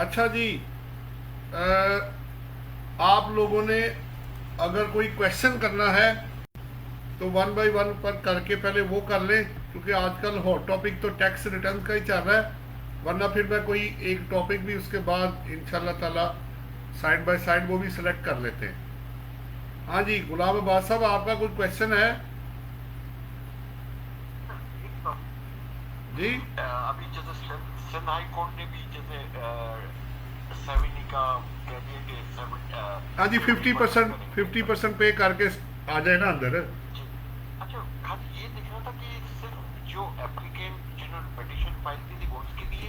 अच्छा जी, आप लोगों ने अगर कोई क्वेश्चन करना है तो वन बाय वन पर करके पहले वो कर लें, क्योंकि आजकल हॉट टॉपिक तो टैक्स रिटर्न का ही चल रहा है। वरना फिर मैं कोई एक टॉपिक भी उसके बाद इंशाल्लाह ताला साइड बाय साइड वो भी सिलेक्ट कर लेते हैं। हाँ जी, गुलाम अब्बास साहब, आपका कोई क्वेश्चन है? जी। अभी जैसे सिंध हाई कोर्ट ने भी जैसे सेवेंटी का कह दिया कि हाँ जी, 50% 50% करेंगे। 50% पे करके आ जाए ना अंदर। जी। अच्छा, खाली ये देखना था कि सिर्फ जो एप्लीकेंट जिन्होंने पिटीशन फाइल की थी उसके लिए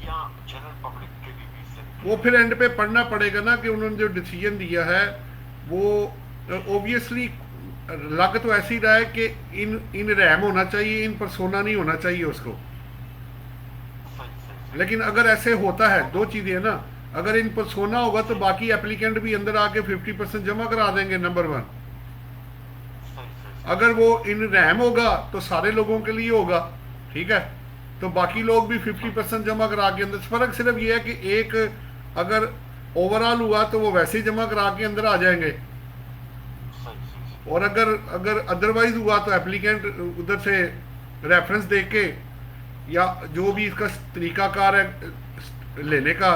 या जनरल पब्लिक के लिए भी सिर्फ वो फिर एंड पे पढ़ना पड़ेगा ना कि उन्होंने जो डिसीजन दिया है वो ओबियसली लग तो ऐसी रहा है कि इन इन रैम होना चाहिए, इन परसोना नहीं होना चाहिए उसको। सही सही सही लेकिन अगर ऐसे होता है, दो चीजें है ना, अगर इन परसोना होगा तो सही बाकी एप्लीकेंट भी अंदर आके 50% जमा करा देंगे, नंबर वन। सही सही अगर सही वो इन रैम होगा तो सारे लोगों के लिए होगा, ठीक है। तो बाकी लोग भी फिफ्टी सही परसेंट जमा करा के अंदर, फर्क सिर्फ ये है कि एक अगर ओवरऑल हुआ तो वो वैसे ही जमा करा के अंदर आ जाएंगे, सही सही सही और अगर अगर अदरवाइज हुआ तो एप्लीकेंट उधर से रेफरेंस दे के या जो भी इसका तरीकाकार है लेने का,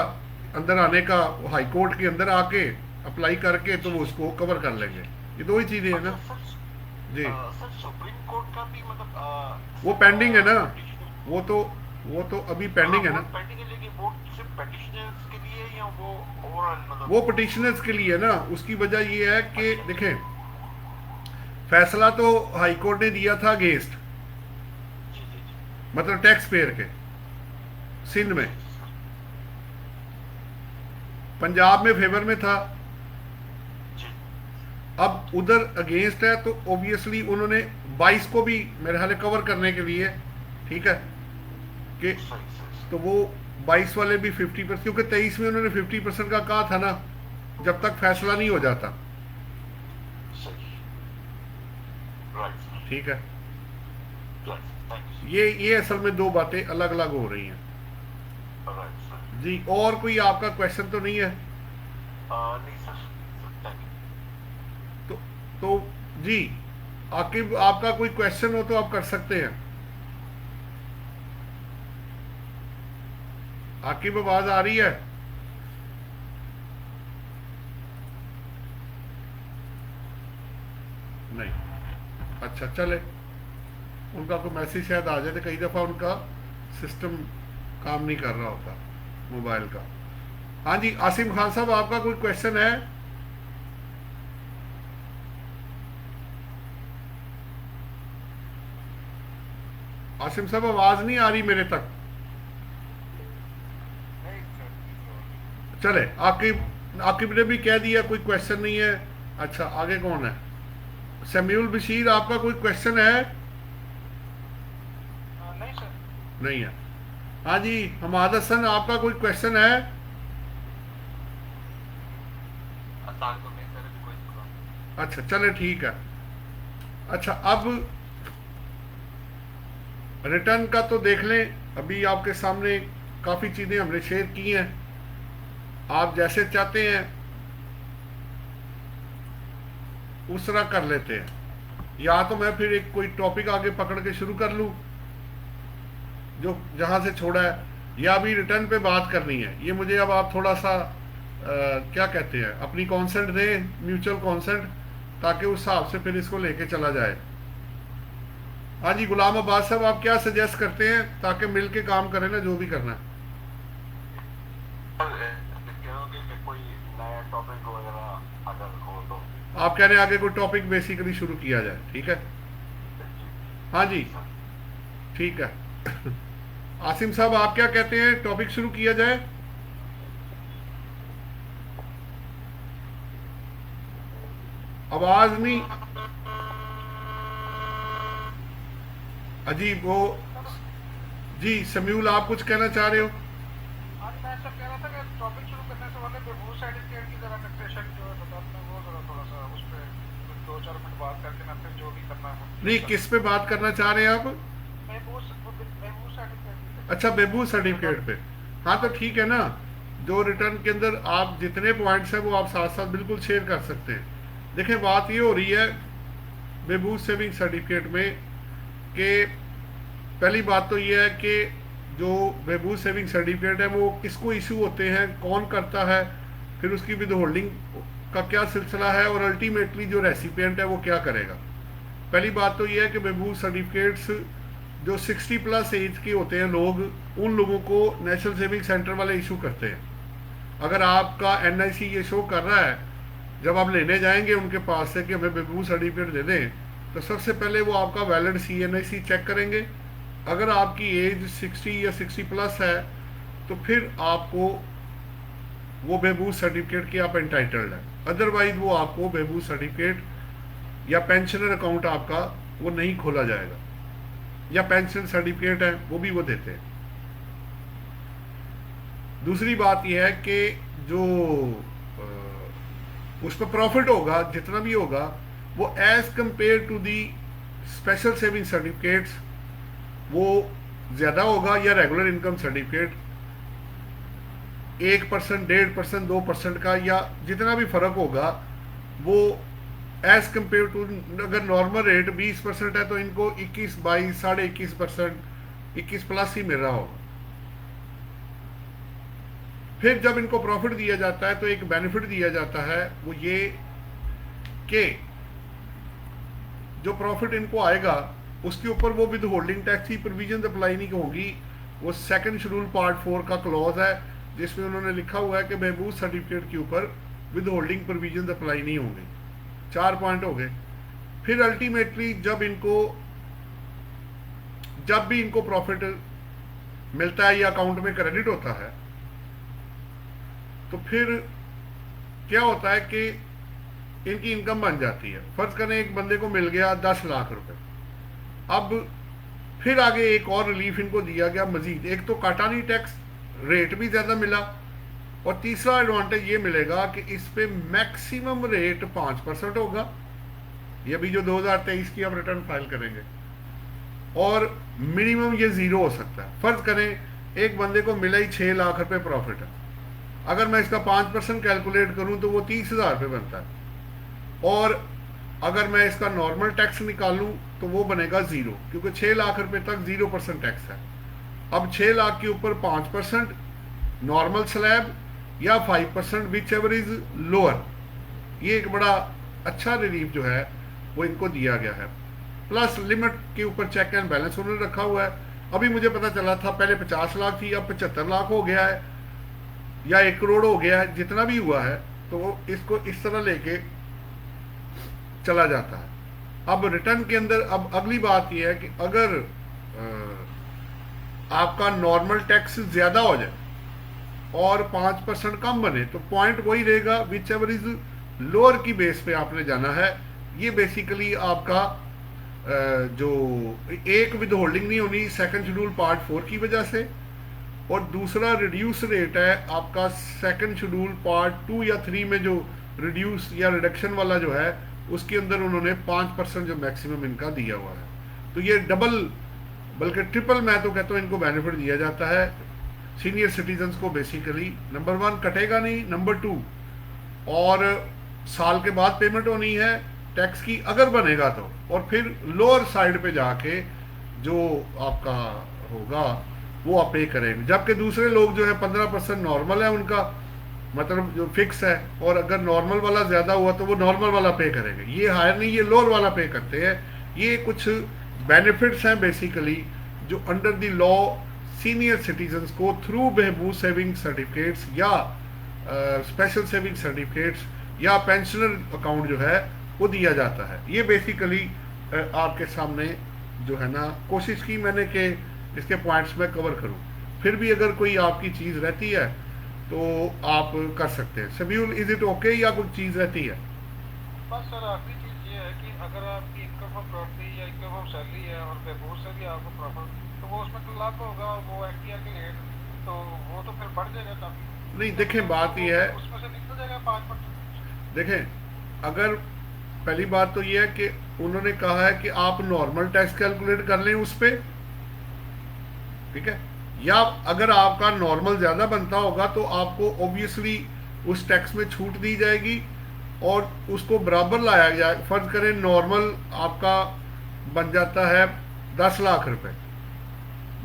अंदर आने का, हाई कोर्ट के अंदर आके अप्लाई करके तो जी वो जी उसको कवर कर लेंगे। ये दो ही चीज़ें हैं अच्छा ना। सर। जी। सर सुप्रीम कोर्ट का भी मतलब वो पेंडिंग है ना, पिटिशन। वो तो वो तो अभी हाँ पेंडिंग है वो ना। पेंडिंग है लेकिन वो सिर्फ पिटिशनर्स के लिए या वो ओवरऑल मतलब वो पिटिशनर्स के लिए है ना। उसकी वजह ये है कि अच्छा अच्छा देखें, फैसला तो हाई कोर्ट ने दिया था अगेंस्ट, जी जी जी मतलब टैक्स पेयर के, सिंध में। जी जी सर पंजाब में फेवर में था। जी अब उधर अगेंस्ट है तो ओबियसली उन्होंने 22 को भी मेरे ख्याल कवर करने के लिए, ठीक है, कि सही सही तो सही वो 22 वाले भी 50%, क्योंकि 23 में उन्होंने 50% का कहा था ना, जब तक जी फैसला जी नहीं हो जाता। सही राइट सर ठीक है। राइट थैंक यू ये असल में दो बातें अलग अलग हो रही हैं। सर राइट सर जी, और कोई आपका क्वेश्चन तो नहीं है? नहीं सर थैंक तो तो जी, आकिब, आपका कोई क्वेश्चन हो तो आप कर सकते हैं। आकिब, आवाज आ रही है? नहीं। अच्छा, चले, उनका कोई मैसेज शायद आ जाए, तो कई दफ़ा उनका सिस्टम काम नहीं कर रहा होता मोबाइल का। हाँ जी, आसिम खान साहब, आपका कोई क्वेश्चन है? आसिम साहब, आवाज़ नहीं आ रही मेरे तक। चले, आकिब, आकिब ने भी कह दिया कोई क्वेश्चन नहीं है। अच्छा, आगे कौन है? समीउल बशीर, आपका कोई क्वेश्चन है? नहीं सर नहीं है। हाँ जी, हमाद हसन, आपका कोई क्वेश्चन है? अतार तो नहीं सर अभी कोई प्रॉब्लम अच्छा, चले, ठीक है। अच्छा, अब रिटर्न का तो देख लें, अभी आपके सामने काफ़ी चीज़ें हमने शेयर की हैं। आप जैसे चाहते हैं उस तरह कर लेते हैं, या तो मैं फिर एक कोई टॉपिक आगे पकड़ के शुरू कर लूँ जो जहाँ से छोड़ा है, या अभी रिटर्न पे बात करनी है। ये मुझे अब आप थोड़ा सा क्या कहते हैं, अपनी कॉन्सेंट दें, म्यूचुअल कॉन्सेंट, ताकि उस हिसाब से फिर इसको लेके चला जाए। हाँ जी, गुलाम अब्बास साहब, आप क्या सजेस्ट करते हैं ताकि मिल के काम करें ना, जो भी करना है? कहोगे कि कोई नया टॉपिक वगैरह अगर हो तो आप कह रहे हैं आगे कोई टॉपिक बेसिकली शुरू किया जाए, ठीक है। जी हाँ जी जी, सर ठीक है। आसिम साहब, आप क्या कहते हैं, टॉपिक शुरू किया जाए? आवाज नहीं, अजीब वो। जी समीउल, आप कुछ कहना चाह रहे हो? आज मैं ऐसा कह रहा था कि टॉपिक शुरू करने से पहले बेबू सर्टिफिकेट की जरा टैक्सेशन जो है बता दें, वो जरा थोड़ा सा उस पर 2-4 मिनट बात करके ना फिर जो भी करना है वो नहीं, कर किस पे बात करना चाह रहे हैं आप? बेबू सर्टिफिकेट की अच्छा, बेबू सर्टिफिकेट पे, हाँ तो ठीक है ना, जो रिटर्न के अंदर आप जितने पॉइंट्स हैं वो आप साथ साथ बिल्कुल शेयर कर सकते हैं। देखिए बात ये हो रही है बेबू सेविंग सर्टिफिकेट में कि पहली बात तो ये है कि जो बेबू सेविंग सर्टिफिकेट है वो किसको इशू होते हैं, कौन करता है, फिर उसकी विद होल्डिंग का क्या सिलसिला है, और अल्टीमेटली जो रेसिपिएंट है वो क्या करेगा। पहली बात तो ये है कि बेबू सर्टिफिकेट्स जो 60 प्लस एज के होते हैं लोग, उन लोगों को नेशनल सेविंग सेंटर वाले इशू करते हैं। अगर आपका NIC ये शो कर रहा है, जब आप लेने जाएंगे उनके पास से कि हमें बेबू सर्टिफिकेट दे दें, तो सबसे पहले वो आपका वैलिड CNIC चेक करेंगे। अगर आपकी एज 60 या 60 प्लस है तो फिर आपको वो बेबू सर्टिफिकेट के आप एंटाइटल्ड है, अदरवाइज वो आपको बेबू सर्टिफिकेट या पेंशनर अकाउंट आपका वो नहीं खोला जाएगा, या पेंशन सर्टिफिकेट है वो भी वो देते हैं। दूसरी बात यह है कि जो उस पर प्रॉफिट होगा जितना भी होगा वो as compare to the special saving certificates वो ज़्यादा होगा, या रेगुलर इनकम सर्टिफिकेट 1%, 1.5%, 2% का, या जितना भी फ़र्क होगा वो एज कंपेयर टू, अगर नॉर्मल रेट 20% है तो इनको 21, 22, 21.5%, 21 प्लस ही मिल रहा होगा। फिर जब इनको प्रॉफिट दिया जाता है तो एक बेनिफिट दिया जाता है, वो ये कि जो प्रॉफिट इनको आएगा उसके ऊपर वो विद होल्डिंग टैक्स की प्रोविजन अप्लाई नहीं होंगी। वो सेकंड शेड्यूल पार्ट 4 का क्लॉज है जिसमें उन्होंने लिखा हुआ है कि महबूब सर्टिफिकेट के ऊपर विद होल्डिंग प्रोविजन अप्लाई नहीं होंगे। 4 पॉइंट हो गए। फिर अल्टीमेटली जब भी इनको प्रॉफिट मिलता है या अकाउंट में क्रेडिट होता है तो फिर क्या होता है कि इनकी इनकम बन जाती है। फर्ज करें एक बंदे को मिल गया 10 लाख रुपए, अब फिर आगे एक और रिलीफ इनको दिया गया मजीद। एक तो काटा नहीं टैक्स, रेट भी ज़्यादा मिला, और तीसरा एडवांटेज ये मिलेगा कि इस पे मैक्सिमम रेट 5% होगा। ये भी जो 2023 की आप रिटर्न फाइल करेंगे, और मिनिमम ये 0 हो सकता है। फर्ज करें एक बंदे को मिला ही 6 लाख रुपए प्रॉफिट है, अगर मैं इसका 5% कैलकुलेट करूं तो वो 30,000 रुपये बनता है, और अगर मैं इसका नॉर्मल टैक्स निकालूं तो वो बनेगा 0, क्योंकि 6 लाख रुपए तक 0% टैक्स है। अब 6 लाख के ऊपर 5% नॉर्मल स्लैब या 5% विच एवर इज लोअर, ये एक बड़ा अच्छा रिलीफ जो है वो इनको दिया गया है। प्लस लिमिट के ऊपर चेक एंड बैलेंस उन्होंने रखा हुआ है। अभी मुझे पता चला था पहले 50 लाख थी, अब 75 लाख हो गया है या 1 करोड़ हो गया है, जितना भी हुआ है तो वो इसको इस तरह लेके चला जाता है। अब रिटर्न के अंदर अब अगली बात यह है कि अगर आपका नॉर्मल टैक्स ज्यादा हो जाए और 5% कम बने तो पॉइंट वही रहेगा, विच एवर इज लोअर की बेस पे आपने जाना है। ये बेसिकली आपका जो एक विद होल्डिंग नहीं होनी सेकंड शेड्यूल पार्ट 4 की वजह से, और दूसरा रिड्यूस रेट है आपका सेकंड शेड्यूल पार्ट 2 या 3 में जो रिड्यूस या रिडक्शन वाला जो है उसके अंदर उन्होंने 5% जो मैक्सिमम इनका दिया हुआ है। तो ये डबल बल्कि ट्रिपल मैं तो कहता हूँ इनको बेनिफिट दिया जाता है सीनियर सिटीजन्स को। बेसिकली नंबर 1 कटेगा नहीं, नंबर 2 और साल के बाद पेमेंट होनी है टैक्स की अगर बनेगा तो, और फिर लोअर साइड पे जाके जो आपका होगा वो आप पे करेंगे। जबकि दूसरे लोग जो है 15% नॉर्मल है उनका, मतलब जो फिक्स है, और अगर नॉर्मल वाला ज्यादा हुआ तो वो नॉर्मल वाला पे करेंगे। ये हायर नहीं, ये लोअर वाला पे करते हैं। ये कुछ बेनिफिट्स हैं बेसिकली जो under the law senior citizens को थ्रू महबूब सेविंग सर्टिफिकेट्स या स्पेशल सेविंग सर्टिफिकेट्स या पेंशनर अकाउंट जो है वो दिया जाता है। ये बेसिकली आपके सामने जो है ना कोशिश की मैंने कि इसके पॉइंट्स में कवर करूं। फिर भी अगर कोई आपकी चीज़ रहती है तो आप कर सकते हैं। शबीउल, इज इट ओके या कोई चीज़ रहती है? बस सर आखिरी चीज़ ये है कि अगर आपकी इनकम ऑफ प्रॉपर्टी या इनकम ऑफ सैलरी है और महबूब से भी आपको प्रॉफिट, तो वो उसमें तो लाभ होगा, वो एफडीआर के रेट तो वो तो फिर बढ़ जाएगा काफी। नहीं, देखें बात ये है, उसमें से निकल जाएगा 5%। देखें अगर पहली बात तो ये है कि उन्होंने कहा है कि आप नॉर्मल टैक्स कैलकुलेट कर लें उस पर, ठीक है, या अगर आपका नॉर्मल ज़्यादा बनता होगा तो आपको ऑब्वियसली उस टैक्स में छूट दी जाएगी और उसको बराबर लाया जाए। फर्ज करें नॉर्मल आपका बन जाता है 10 लाख रुपए,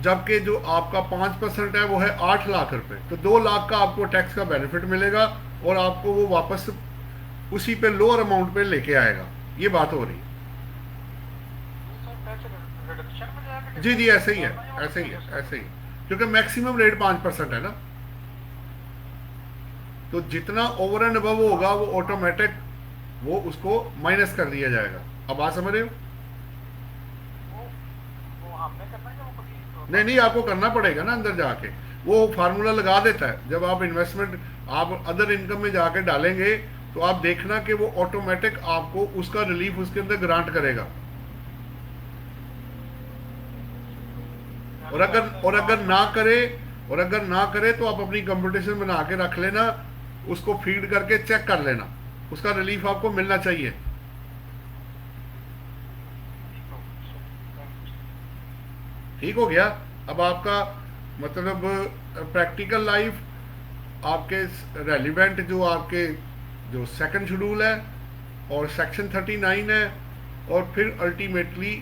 जबकि जो आपका 5% है वो है 8 लाख रुपए, तो 2 लाख का आपको टैक्स का बेनिफिट मिलेगा और आपको वो वापस उसी पे लोअर अमाउंट पे लेके आएगा। ये बात हो रही है। रिडक्शन में जाएगा। जी जी, ऐसे ही है, ऐसे ही है, ऐसे ही, क्योंकि मैक्सिमम रेट 5% है ना, तो जितना ओवर एंड अबव होगा वो ऑटोमेटिक वो उसको माइनस कर दिया जाएगा। अब बात समझ रहे हो? वो हमने करना है या वो खुद ही नहीं नहीं, आपको करना पड़ेगा ना, अंदर जाके वो फार्मूला लगा देता है। जब आप इन्वेस्टमेंट आप अदर इनकम में जाके डालेंगे तो आप देखना कि वो ऑटोमेटिक आपको उसका रिलीफ उसके अंदर ग्रांट करेगा। और अगर ना करे तो आप अपनी कंपटीशन बना के रख लेना, उसको फीड करके चेक कर लेना, उसका रिलीफ आपको मिलना चाहिए। ठीक हो गया? अब आपका मतलब प्रैक्टिकल लाइफ आपके रेलिवेंट जो आपके जो सेकंड शेड्यूल है और सेक्शन 39 है, और फिर अल्टीमेटली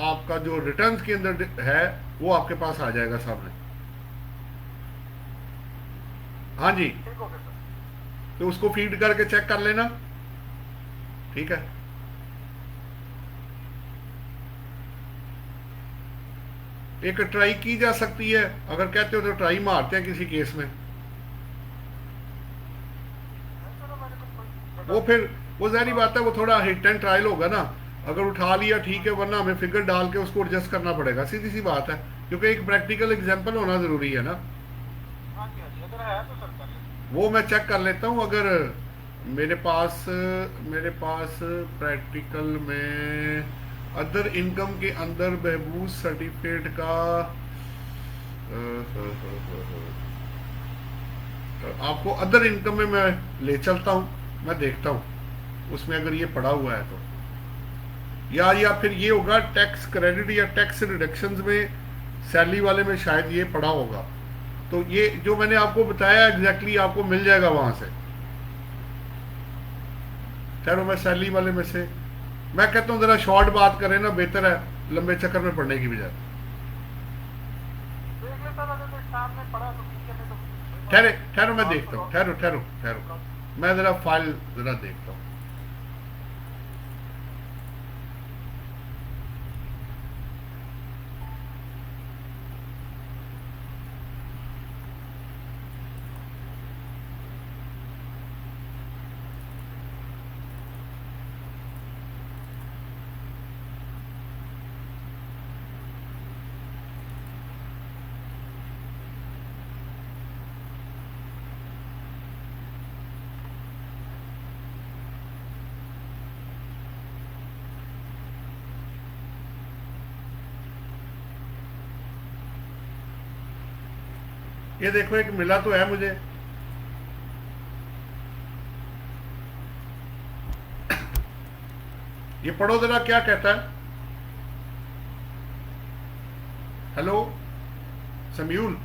आपका जो रिटर्न्स के अंदर है वो आपके पास आ जाएगा सामने। हाँ जी, ठीक हो गया सर। तो उसको फीड करके चेक कर लेना। ठीक है, एक ट्राई की जा सकती है, अगर कहते हो तो ट्राई मारते हैं किसी केस में। वो फिर वो ज़ाहिर बात है, वो थोड़ा हिट एंड ट्रायल होगा ना, अगर उठा लिया ठीक है, वरना हमें फिगर डाल के उसको एडजस्ट करना पड़ेगा, सीधी सी बात है, क्योंकि एक प्रैक्टिकल एग्जांपल होना ज़रूरी है ना। हाँ जी, हाँ जी, अगर है तो सर कर लेते वो मैं चेक कर लेता हूँ। अगर मेरे पास प्रैक्टिकल में अदर इनकम के अंदर बहबूद सर्टिफिकेट का आपको अदर इनकम में मैं ले चलता हूँ, मैं देखता हूँ उसमें अगर ये पड़ा हुआ है तो, या फिर ये होगा टैक्स क्रेडिट या टैक्स रिडक्शंस में, सैलरी वाले में शायद ये पड़ा होगा। तो ये जो मैंने आपको बताया एग्जैक्टली आपको मिल जाएगा वहां से। ठहरो, मैं सैलरी वाले में से, मैं कहता हूँ जरा शॉर्ट बात करें ना, बेहतर है लंबे चक्कर में पड़ने की बजाय। देख लेता था, अगर सामने पड़ा तो ठीक है, नहीं तो ठहरो मैं देखता हूँ, ठहरो मैं जरा फाइल जरा देखता हूँ। ये देखो एक मिला तो है मुझे, ये पढ़ो जरा क्या कहता है। हेलो समयूल,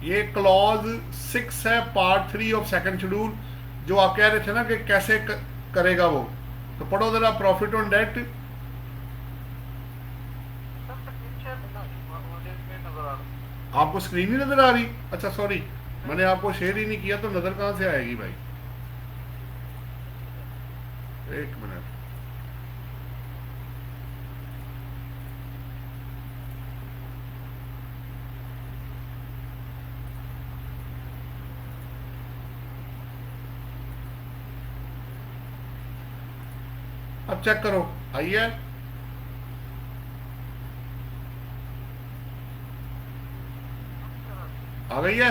ये क्लॉज 6 है पार्ट 3 ऑफ सेकंड शेड्यूल, जो आप कह रहे थे ना कि कैसे करेगा वो, तो पढ़ो जरा। प्रॉफिट ऑन डेट, आपको स्क्रीन ही नजर आ रही? अच्छा सॉरी, मैंने आपको शेयर ही नहीं किया, तो नजर कहां से आएगी भाई? एक मिनट, अब चेक करो, आई है? आ गई है?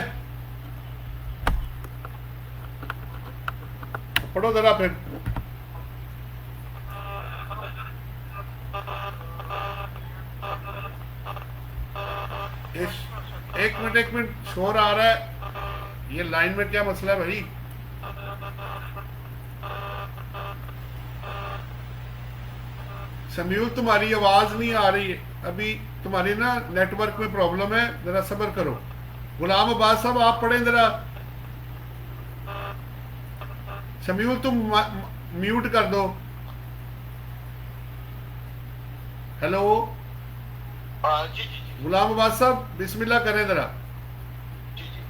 पढ़ो जरा फिर। एक मिनट शोर आ रहा है, ये लाइन में क्या मसला है भाई? शमीउल तुम्हारी आवाज नहीं आ रही है अभी, तुम्हारी ना नेटवर्क में प्रॉब्लम है, जरा सब्र करो। गुलाम अब्बास साहब आप पढ़ें जरा। शमीउल तुम म्यूट कर दो। हेलो जी जी जी गुलाम अब्बास साहब बिस्मिल्लाह करें जरा। जी जी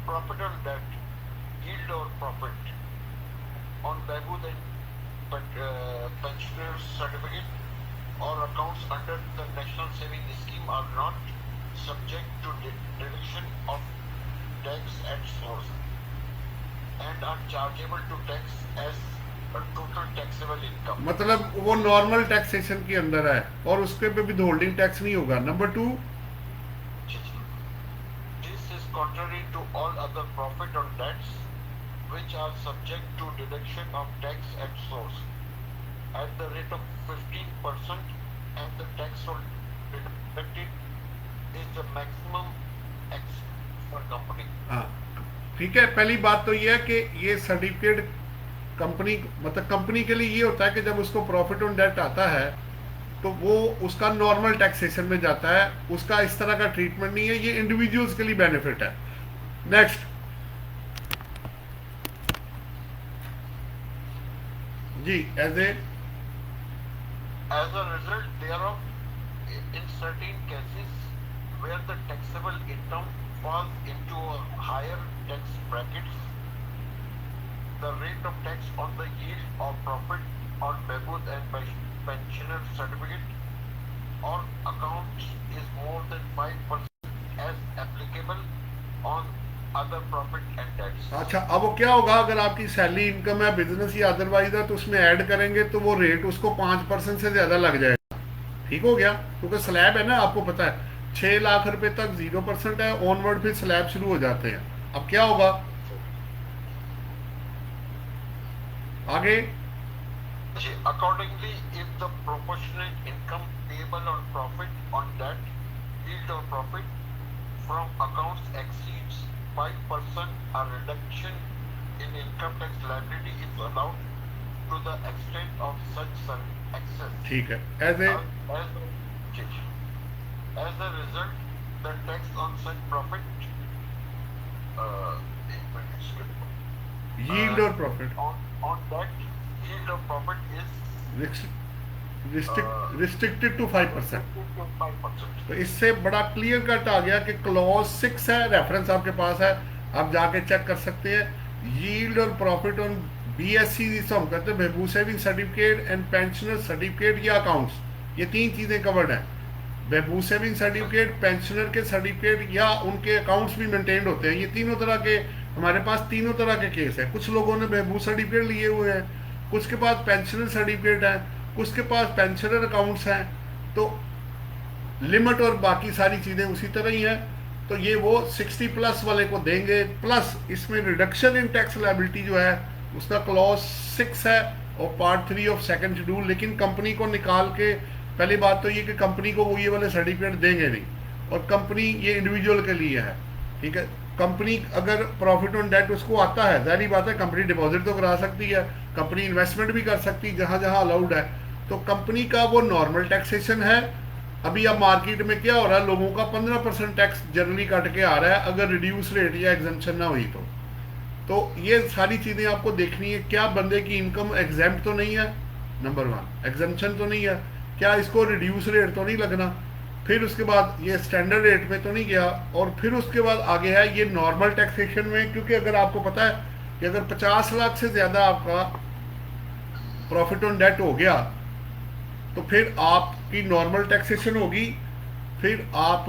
प्रॉफिट ऑन डेट, यील्ड और profit on behbood and pensioner certificate or accounts under the national saving scheme are not subject to deduction of tax at source and are chargeable to tax as a total taxable income. मतलब वो normal taxation के अंदर है और उसके पे भी holding tax नहीं होगा। Number 2, This is contrary to all other profit on debts which are subject to deduction of tax at source at the rate of 15%, and the tax on deducted is the maximum X for company. हाँ ठीक है। पहली बात तो ये है कि ये सर्टिफिकेट कंपनी, मतलब कंपनी के लिए ये होता है कि जब उसको प्रॉफिट ऑन डेट आता है तो वो उसका नॉर्मल टैक्सेशन में जाता है, उसका इस तरह का ट्रीटमेंट नहीं है, ये इंडिविजुअल्स के लिए बेनिफिट है। नेक्स्ट जी, As a result thereof, in certain cases where the taxable income falls into a higher tax brackets, the rate of tax on the yield or profit on behbood and pensioner certificate or accounts is more than 5% as applicable on other profit and tax. अच्छा, अब वो क्या होगा, अगर आपकी salary income है, business या otherwise है, तो उसमें ऐड करेंगे तो वो रेट उसको 5% से ज्यादा लग जाएगा। ठीक हो गया, क्योंकि स्लैब है ना, आपको पता है 6 लाख रुपए तक 0% है, ऑनवर्ड फिर स्लैब शुरू हो जाते हैं। अब क्या होगा आगे? Accordingly, if the proportionate income payable on profit on that yield or profit from accounts exceeds 5%, a reduction in income tax liability is allowed to the extent of such excess. ठीक है। As a result, the tax on such profit, yield और profit on that yield or profit is restricted to 5%। 5%. तो इससे बड़ा clear cut आ गया कि clause 6 है, reference आपके पास है, आप जाके चेक कर सकते हैं। यील्ड और प्रॉफिट ऑन BSC जिसको हम कहते हैं, behbood saving certificate and pensioner certificate या अकाउंट्स, ये 3 चीजें कवर्ड हैं। behbood सेविंग सर्टिफिकेट, पेंशनर के सर्टिफिकेट या उनके अकाउंट्स भी मेंटेन्ड होते हैं। ये तीनों तरह के, हमारे पास तीनों तरह के केस है। कुछ लोगों ने behbood सर्टिफिकेट लिए हुए हैं, कुछ के पास पेंशनर सर्टिफिकेट है, कुछ के पास पेंशनर अकाउंट्स हैं, तो लिमिट और बाकी सारी चीजें उसी तरह ही है। तो ये वो 60 प्लस वाले को देंगे, प्लस इसमें रिडक्शन इन टैक्स लायबिलिटी जो है उसका क्लॉज 6 है और पार्ट 3 ऑफ सेकंड शेड्यूल। लेकिन कंपनी को निकाल के, पहली बात तो ये कि कंपनी को वो ये वाले सर्टिफिकेट देंगे नहीं, और कंपनी ये इंडिविजुअल के लिए है। ठीक है, कंपनी अगर प्रॉफिट ऑन डेट उसको आता है, जाहिर बात है कंपनी डिपॉजिट तो करा सकती है, कंपनी इन्वेस्टमेंट भी कर सकती है जहां जहां अलाउड है, तो कंपनी का वो नॉर्मल टैक्सेशन है। अभी अब मार्केट में क्या हो रहा है, लोगों का 15% टैक्स जनरली कट के आ रहा है अगर रिड्यूस रेट या एग्जम्पशन ना हुई तो ये सारी चीजें आपको देखनी है। क्या बंदे की इनकम एग्जेम्प्ट तो नहीं है, नंबर 1, एग्जम्पशन तो नहीं है, क्या इसको रिड्यूस रेट तो नहीं लगना, फिर उसके बाद ये स्टैंडर्ड रेट में तो नहीं गया, और फिर उसके बाद आगे है ये नॉर्मल टैक्सेशन में। क्योंकि अगर आपको पता है कि अगर 50 लाख से ज्यादा आपका प्रॉफिट ऑन डेट हो गया तो फिर आपकी नॉर्मल टैक्सेशन होगी, फिर आप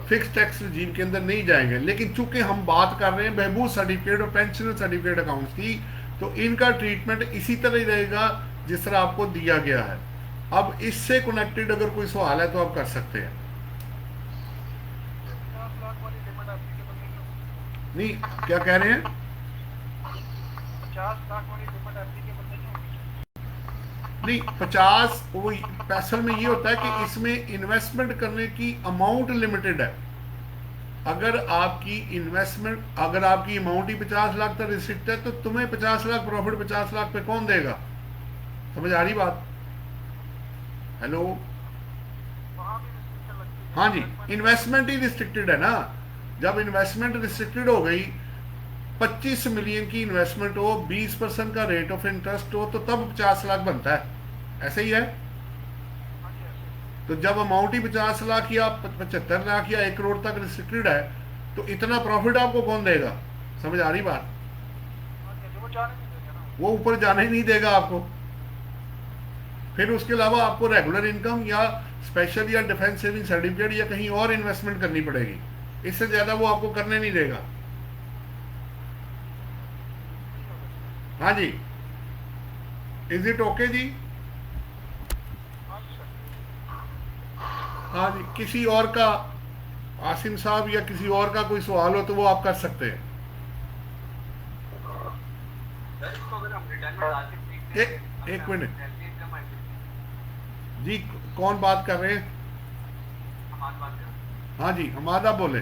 फिक्स टैक्स रिजीम के अंदर नहीं जाएंगे। लेकिन चूंकि हम बात कर रहे हैं behbood सर्टिफिकेट और पेंशनर सर्टिफिकेट अकाउंट्स की, तो इनका ट्रीटमेंट इसी तरह ही रहेगा जिस तरह आपको दिया गया है। अब इससे कनेक्टेड अगर कोई सवाल है तो आप कर सकते हैं। 50 लाख वाली लिमिट एप्लीकेबल नहीं होगी। नहीं, क्या कह रहे हैं? 50 लाख वाली लिमिट एप्लीकेबल नहीं होगी। नहीं, 50 वो पैसल में ये होता है कि इसमें इन्वेस्टमेंट करने की अमाउंट लिमिटेड है। अगर आपकी इन्वेस्टमेंट, अगर आपकी अमाउंट ही 50 लाख तक रिस्ट्रिक्ट है तो तुम्हें 50 लाख प्रॉफिट 50 लाख पे कौन देगा? समझ आ रही बात? हेलो, वहाँ भी रिस्ट्रिक्शन लगती है। हाँ जी, इन्वेस्टमेंट ही रिस्ट्रिक्टेड है ना। जब इन्वेस्टमेंट रिस्ट्रिक्टेड हो गई, 25 मिलियन की इन्वेस्टमेंट हो, 20% का रेट ऑफ इंटरेस्ट हो, तो तब 50 लाख बनता है। ऐसे ही है। हाँ जी, ऐसे। तो जब अमाउंट ही 50 लाख या 75 लाख या 1 करोड़ तक रिस्ट्रिक्टेड है, तो इतना प्रॉफिट आपको कौन देगा? समझ आ रही बात? हाँ जी, वो जाने नहीं देंगे ना। वो ऊपर जाने ही नहीं देगा आपको। फिर उसके अलावा आपको रेगुलर इनकम या स्पेशल या डिफेंस सेविंग सर्टिफिकेट या कहीं और इन्वेस्टमेंट करनी पड़ेगी। इससे ज्यादा वो आपको करने नहीं देगा। हाँ जी, इज इट ओके जी? हाँ जी सर। हाँ जी, किसी और का, आसिम साहब या किसी और का कोई सवाल हो तो वो आप कर सकते हैं। एक मिनट जी, कौन बात कर रहे हैं? हाँ जी, हमारा बोले।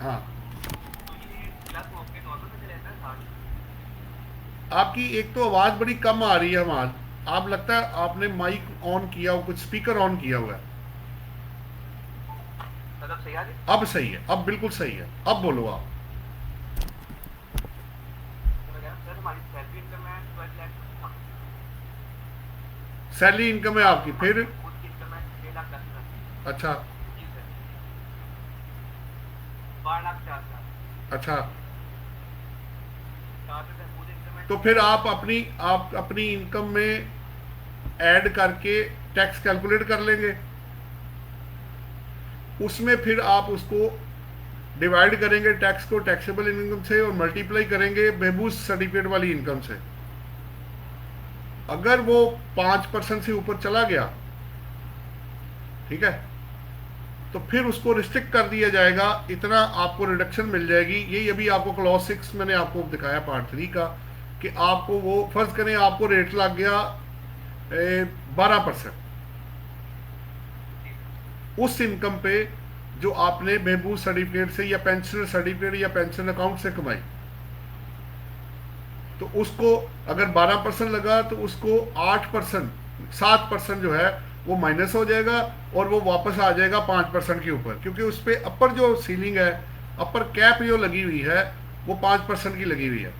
हाँ, आपकी एक तो आवाज बड़ी कम आ रही है आवाज। आप लगता है आपने माइक ऑन किया हो, कुछ स्पीकर ऑन किया हुआ है। अब सही है, अब बिल्कुल सही है। अब बोलो आप। सैलरी इनकम है आपकी, फिर? अच्छा अच्छा, तो फिर आप अपनी इनकम में ऐड करके टैक्स कैलकुलेट कर लेंगे। उसमें फिर आप उसको डिवाइड करेंगे टैक्स को टैक्सेबल इनकम से और मल्टीप्लाई करेंगे बेबूस सर्टिफिकेट वाली इनकम से। अगर वो 5% से ऊपर चला गया, ठीक है, तो फिर उसको रिस्ट्रिक्ट कर दिया जाएगा, इतना आपको रिडक्शन मिल जाएगी। यही अभी आपको क्लॉज 6 मैंने आपको दिखाया पार्ट 3 का, कि आपको वो फर्ज करें आपको रेट लग गया 12%, उस इनकम पे जो आपने महबूब सर्टिफिकेट से या पेंशनर सर्टिफिकेट या पेंशन अकाउंट से कमाई, तो उसको अगर 12% लगा तो उसको 8%, 7% जो है वो माइनस हो जाएगा और वो वापस आ जाएगा 5% के ऊपर, क्योंकि उस पर अपर जो सीलिंग है, अपर कैप जो लगी हुई है, वो 5% की लगी हुई है।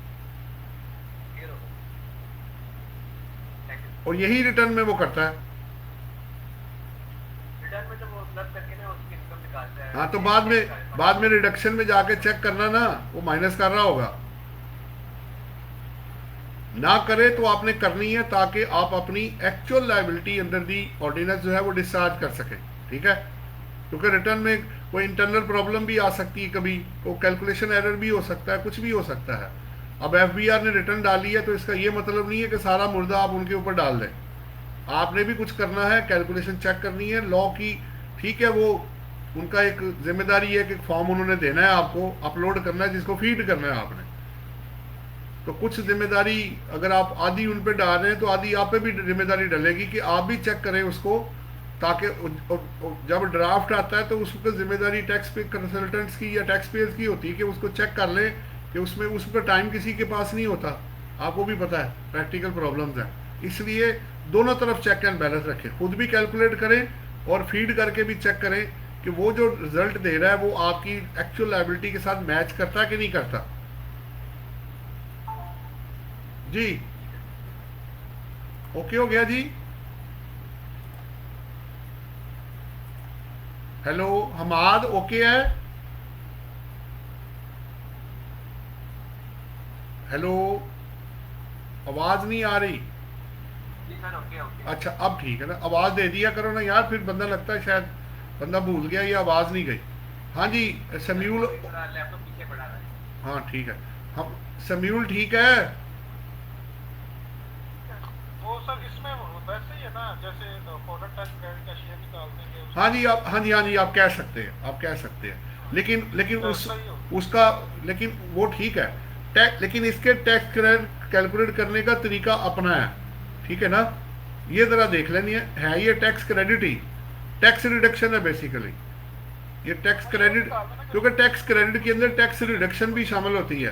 और यही रिटर्न में वो करता है। हाँ, तो बाद में रिडक्शन में जाके चेक करना ना, वो माइनस कर रहा होगा। ना करे तो आपने करनी है, ताकि आप अपनी actual liability under the ordinance जो है वो डिस्चार्ज कर सके। ठीक है, क्योंकि रिटर्न में कोई इंटरनल प्रॉब्लम भी आ सकती है, कभी वो कैलकुलेशन एरर भी हो सकता है, कुछ भी हो सकता है। अब एफबीआर ने रिटर्न डाली है तो इसका ये मतलब नहीं है कि सारा मुर्दा आप उनके ऊपर डाल दें। आपने भी कुछ करना है, कैलकुलेशन चेक करनी है लॉ की। ठीक है, वो उनका एक जिम्मेदारी है कि फॉर्म उन्होंने देना है, आपको अपलोड करना है, जिसको फीड करना है आपने। तो कुछ जिम्मेदारी अगर आप आधी उन पे डाल रहे हैं तो आधी आप पे भी जिम्मेदारी डलेगी कि आप भी चेक करें उसको, ताकि जब ड्राफ्ट आता है तो उसको जिम्मेदारी टैक्स पे कंसल्टेंट्स की या टैक्स पेयर्स की होती है कि उसको चेक कर लें कि उसमें उस पर टाइम किसी के पास नहीं होता। आपको भी पता है प्रैक्टिकल प्रॉब्लम्स हैं, इसलिए दोनों तरफ चेक एंड बैलेंस रखें। खुद भी कैलकुलेट करें और फीड करके भी चेक करें कि वो जो रिजल्ट दे रहा है वो आपकी एक्चुअल लायबिलिटी के साथ मैच करता है कि नहीं करता। जी ओके हो गया जी। हेलो हमाद, ओके है? हेलो, आवाज नहीं आ रही। अच्छा अब ठीक है ना, आवाज दे दिया करो ना यार, फिर बंदा लगता है शायद बंदा भूल गया, ये आवाज नहीं गई। हाँ जी समयूल, हाँ ठीक है, हम समयूल ठीक है। वो सर इसमें वैसे ही है ना, जैसे फॉरेन टैक्स क्रेडिट का शेयर निकालते हैं। हाँ जी आप, हाँ जी आप कह सकते हैं, आप कह सकते हैं, लेकिन उसका लेकिन वो ठीक है टैक्स, लेकिन इसके टैक्स कैलकुलेट करने का तरीका अपना है। ठीक है ना, ये जरा देख लेनी है ये टैक्स क्रेडिट ही टैक्स रिडक्शन है बेसिकली। ये टैक्स क्रेडिट, क्योंकि टैक्स क्रेडिट के अंदर टैक्स रिडक्शन भी शामिल होती है।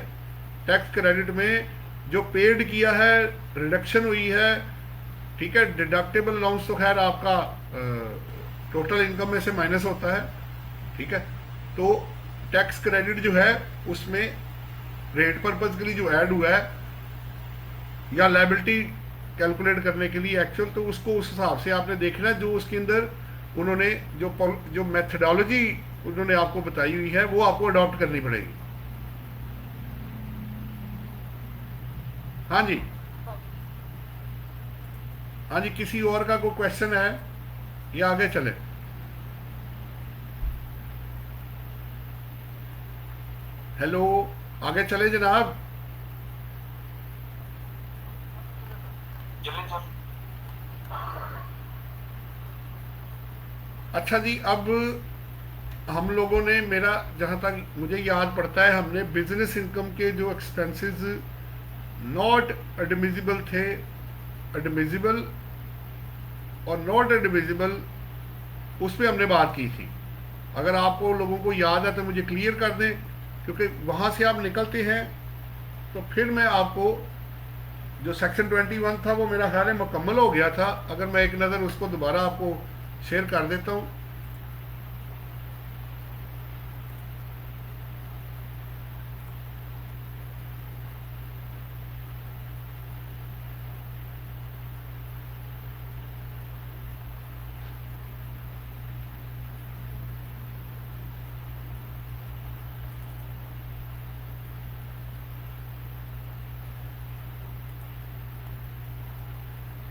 टैक्स क्रेडिट में जो पेड किया है, रिडक्शन हुई है, ठीक है। डिडक्टेबल अलाउंस तो खैर आपका टोटल इनकम में से माइनस होता है, ठीक है। तो टैक्स क्रेडिट जो है उसमें रेट पर्पज के लिए जो ऐड हुआ है या लायबिलिटी कैलकुलेट करने के लिए एक्चुअल, तो उसको उस हिसाब से आपने देखना है। जो उसके अंदर उन्होंने जो मेथडोलॉजी उन्होंने आपको बताई हुई है वो आपको अडॉप्ट करनी पड़ेगी। हाँ जी, हाँ जी, किसी और का कोई क्वेश्चन है या आगे चले? हेलो, आगे चले जनाब। चलिए सर। अच्छा जी, अब हम लोगों ने, मेरा जहाँ तक मुझे याद पड़ता है, हमने बिजनेस इनकम के जो एक्सपेंसेस नॉट एडमिजिबल थे, एडमिजिबल और नॉट एडमिजिबल, उस पर हमने बात की थी। अगर आपको लोगों को याद है तो मुझे क्लियर कर दें, क्योंकि वहाँ से आप निकलते हैं तो फिर मैं आपको जो सेक्शन 21 था वो मेरा ख्याल है मुकम्मल हो गया था। अगर मैं एक नज़र उसको दोबारा आपको शेयर कर देता हूँ।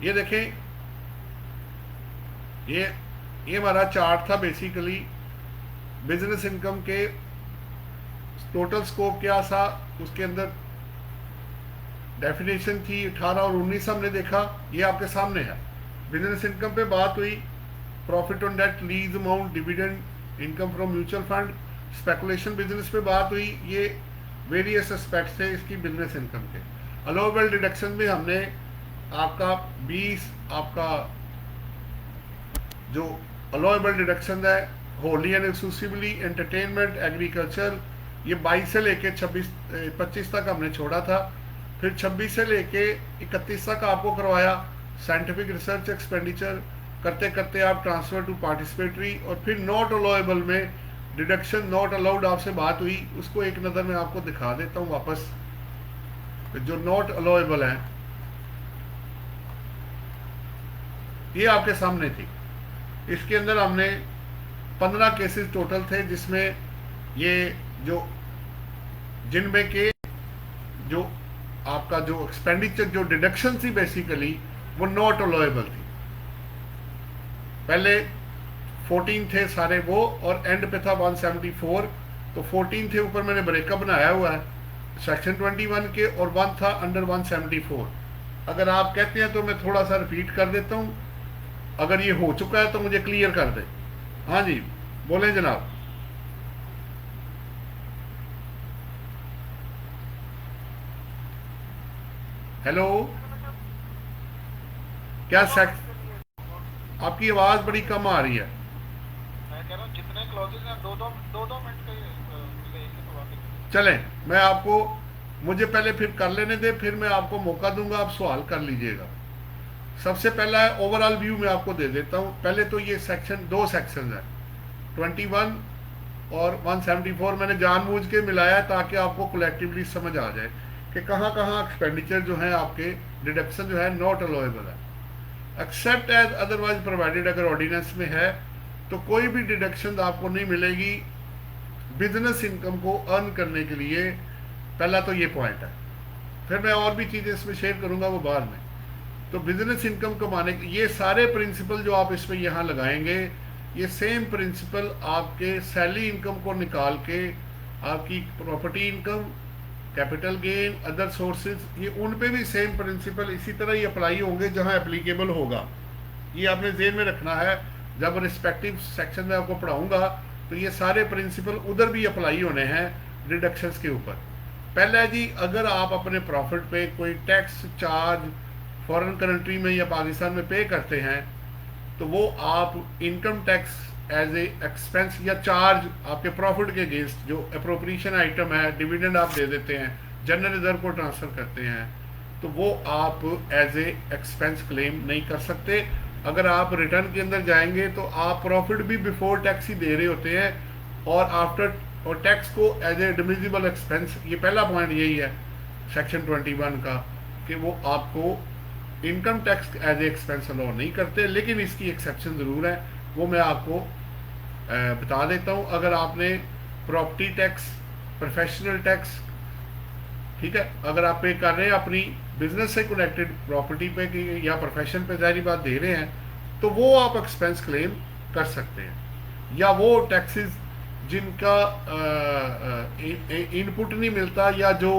ये देखें, ये हमारा चार्ट था बेसिकली बिजनेस इनकम के टोटल स्कोप क्या था, उसके अंदर डेफिनेशन थी 18 और 19 हमने देखा, ये आपके सामने है। बिजनेस इनकम पे बात हुई, profit on debt, lease amount, dividend, income from mutual fund, speculation business पे बात हुई। ये वेरियस एस्पेक्ट्स थे इसकी बिजनेस इनकम के। अलाउएबल डिडक्शन में हमने आपका 20 आपका जो अलाउएबल डिडक्शन है, wholly and exclusively entertainment, agriculture, ये 22 से लेके 25 तक हमने छोड़ा था। फिर 26 से लेके 31 तक आपको करवाया साइंटिफिक रिसर्च एक्सपेंडिचर, करते करते आप ट्रांसफर टू पार्टिसिपेटरी, और फिर नॉट अलाउएबल में डिडक्शन नॉट अलाउड आपसे बात हुई, उसको एक नज़र में आपको दिखा देता हूँ वापस। जो नॉट अलाउएबल है ये आपके सामने थी। इसके अंदर हमने 15 केसेस टोटल थे, जिसमें ये जो जिनमें के जो आपका जो एक्सपेंडिचर जो डिडक्शन थी बेसिकली वो नॉट अलाउएबल थी। पहले 14 थे सारे वो, और एंड पे था 174। तो 14 थे, ऊपर मैंने ब्रेकअप बनाया हुआ है सेक्शन 21 के, और 1 था अंडर 174। अगर आप कहते हैं तो मैं थोड़ा सा रिपीट कर देता हूँ, अगर ये हो चुका है तो मुझे क्लियर कर दे। हाँ जी, बोलें जनाब। हेलो, क्या सेक्स आपकी आवाज बड़ी कम आ रही है। मैं कह रहा हूँ जितने क्लॉजेस हैं दो मिनट के लेके तो बात। चलें, मैं आपको, मुझे पहले फिर कर लेने दे, फिर मैं आपको मौका दूंगा, आप सवाल कर लीजिएगा। सबसे पहला है ओवरऑल व्यू, मैं आपको दे देता हूँ। पहले तो ये सेक्शन, 2 सेक्शन है 21 और 174, मैंने जानबूझ के मिलाया ताकि आपको कलेक्टिवली समझ आ जाए कि कहाँ कहाँ एक्सपेंडिचर जो है आपके डिडक्शन जो है नॉट अलाउएबल है, एक्सेप्ट एज अदरवाइज प्रोवाइडेड। अगर ऑर्डिनेंस में है तो कोई भी डिडक्शन आपको नहीं मिलेगी बिजनेस इनकम को अर्न करने के लिए। पहला तो ये पॉइंट है, फिर मैं और भी चीज़ें इसमें शेयर करूंगा वो बाद में। तो बिजनेस इनकम कमाने के ये सारे प्रिंसिपल जो आप इसमें यहाँ लगाएंगे, ये सेम प्रिंसिपल आपके सैलरी इनकम को निकाल के आपकी property income, capital gain, other sources, ये उन पे भी सेम प्रिंसिपल इसी तरह ही अप्लाई होंगे जहाँ एप्लीकेबल होगा। ये आपने ज़हन में रखना है, जब रिस्पेक्टिव सेक्शन में आपको पढ़ाऊंगा तो ये सारे प्रिंसिपल उधर भी अप्लाई होने हैं डिडक्शंस के ऊपर। पहला है जी, अगर आप अपने प्रॉफिट पे कोई टैक्स चार्ज फॉरेन कंट्री में या पाकिस्तान में पे करते हैं तो वो आप income tax as a expense या चार्ज आपके प्रॉफिट के अगेंस्ट, जो अप्रोप्रिएशन आइटम है, डिविडेंड आप दे देते हैं, जनरल रिजर्व को ट्रांसफर करते हैं, तो वो आप एज ए एक्सपेंस क्लेम नहीं कर सकते। अगर आप रिटर्न के अंदर जाएंगे तो आप प्रॉफिट भी बिफोर टैक्स ही दे रहे होते हैं और आफ्टर और टैक्स को एज ए डिमिजिबल एक्सपेंस, ये पहला पॉइंट यही है सेक्शन 21 का, कि वो आपको income tax as a expense allow नहीं करते। लेकिन इसकी एक्सेप्शन ज़रूर है, वो मैं आपको बता देता हूँ। अगर आपने प्रॉपर्टी टैक्स, प्रोफेशनल टैक्स, ठीक है, अगर आप पे कर रहे हैं अपनी बिजनेस से कनेक्टेड प्रॉपर्टी पे कि या प्रोफेशन पे जारी बात दे रहे हैं, तो वो आप एक्सपेंस क्लेम कर सकते हैं। या वो टैक्सेस जिनका इनपुट नहीं मिलता या जो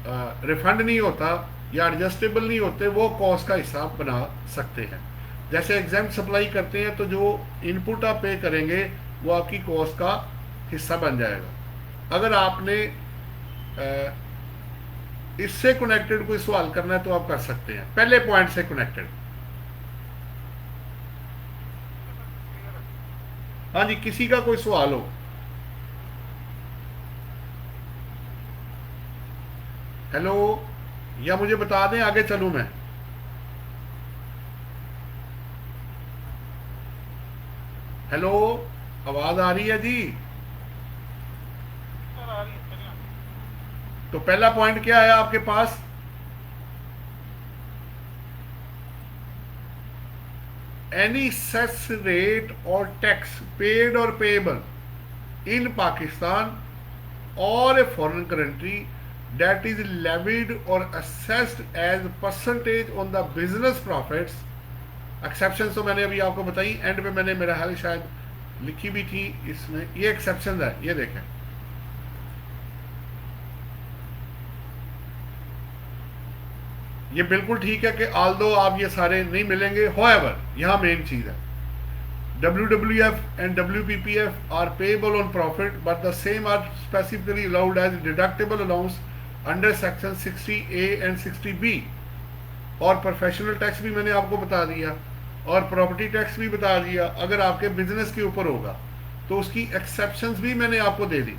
रिफंड नहीं होता या एडजस्टेबल नहीं होते, वो कॉस्ट का हिसाब बना सकते हैं। जैसे एग्जाम सप्लाई करते हैं तो जो इनपुट आप पे करेंगे वो आपकी कॉस्ट का हिस्सा बन जाएगा। अगर आपने इससे कनेक्टेड कोई सवाल करना है तो आप कर सकते हैं, पहले पॉइंट से कनेक्टेड। हाँ जी, किसी का कोई सवाल हो? हेलो, या मुझे बता दें आगे चलूं मैं? हेलो, आवाज आ रही है जी? सर आ रही है, चलिए। तो पहला पॉइंट क्या है आपके पास? एनी सेस रेट और टैक्स पेड और पेएबल इन पाकिस्तान और a foreign country that is levied or assessed as percentage on the business profits। Exception तो मैंने अभी आपको बताई, एंड पे मैंने मेरा ख्याल शायद लिखी भी थी इसमें, ये एक्सेप्शन है, ये देखें। ये बिल्कुल ठीक है कि ऑल्दो आप ये सारे नहीं मिलेंगे, however यहाँ मेन चीज है, WWF and WPPF are payable on profit but the same are specifically allowed as deductible allowance under section 60A and 60B। और प्रोफेशनल टैक्स भी मैंने आपको बता दिया और प्रॉपर्टी टैक्स भी बता दिया। अगर आपके बिजनेस के ऊपर होगा तो उसकी एक्सेप्शंस भी मैंने आपको दे दी।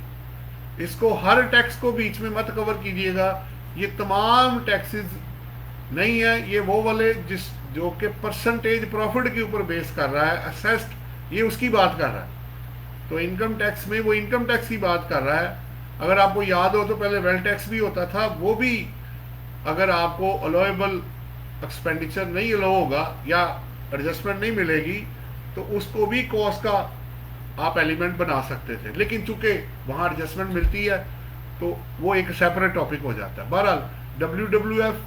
इसको हर टैक्स को बीच में मत कवर कीजिएगा, ये तमाम टैक्सेस नहीं है, ये वो वाले जो कि परसेंटेज प्रॉफिट के ऊपर बेस कर रहा है, असेस्ड, ये उसकी बात कर रहा है। तो इनकम टैक्स में वो इनकम टैक्स की बात कर रहा है। अगर आपको याद हो तो पहले वेल्थ टैक्स भी होता था, वो भी अगर आपको अलाउएबल एक्सपेंडिचर नहीं अलाउ होगा या एडजस्टमेंट नहीं मिलेगी तो उसको भी कॉस्ट का आप एलिमेंट बना सकते थे, लेकिन चूंकि वहाँ एडजस्टमेंट मिलती है तो वो एक सेपरेट टॉपिक हो जाता है। बहरहाल WWF,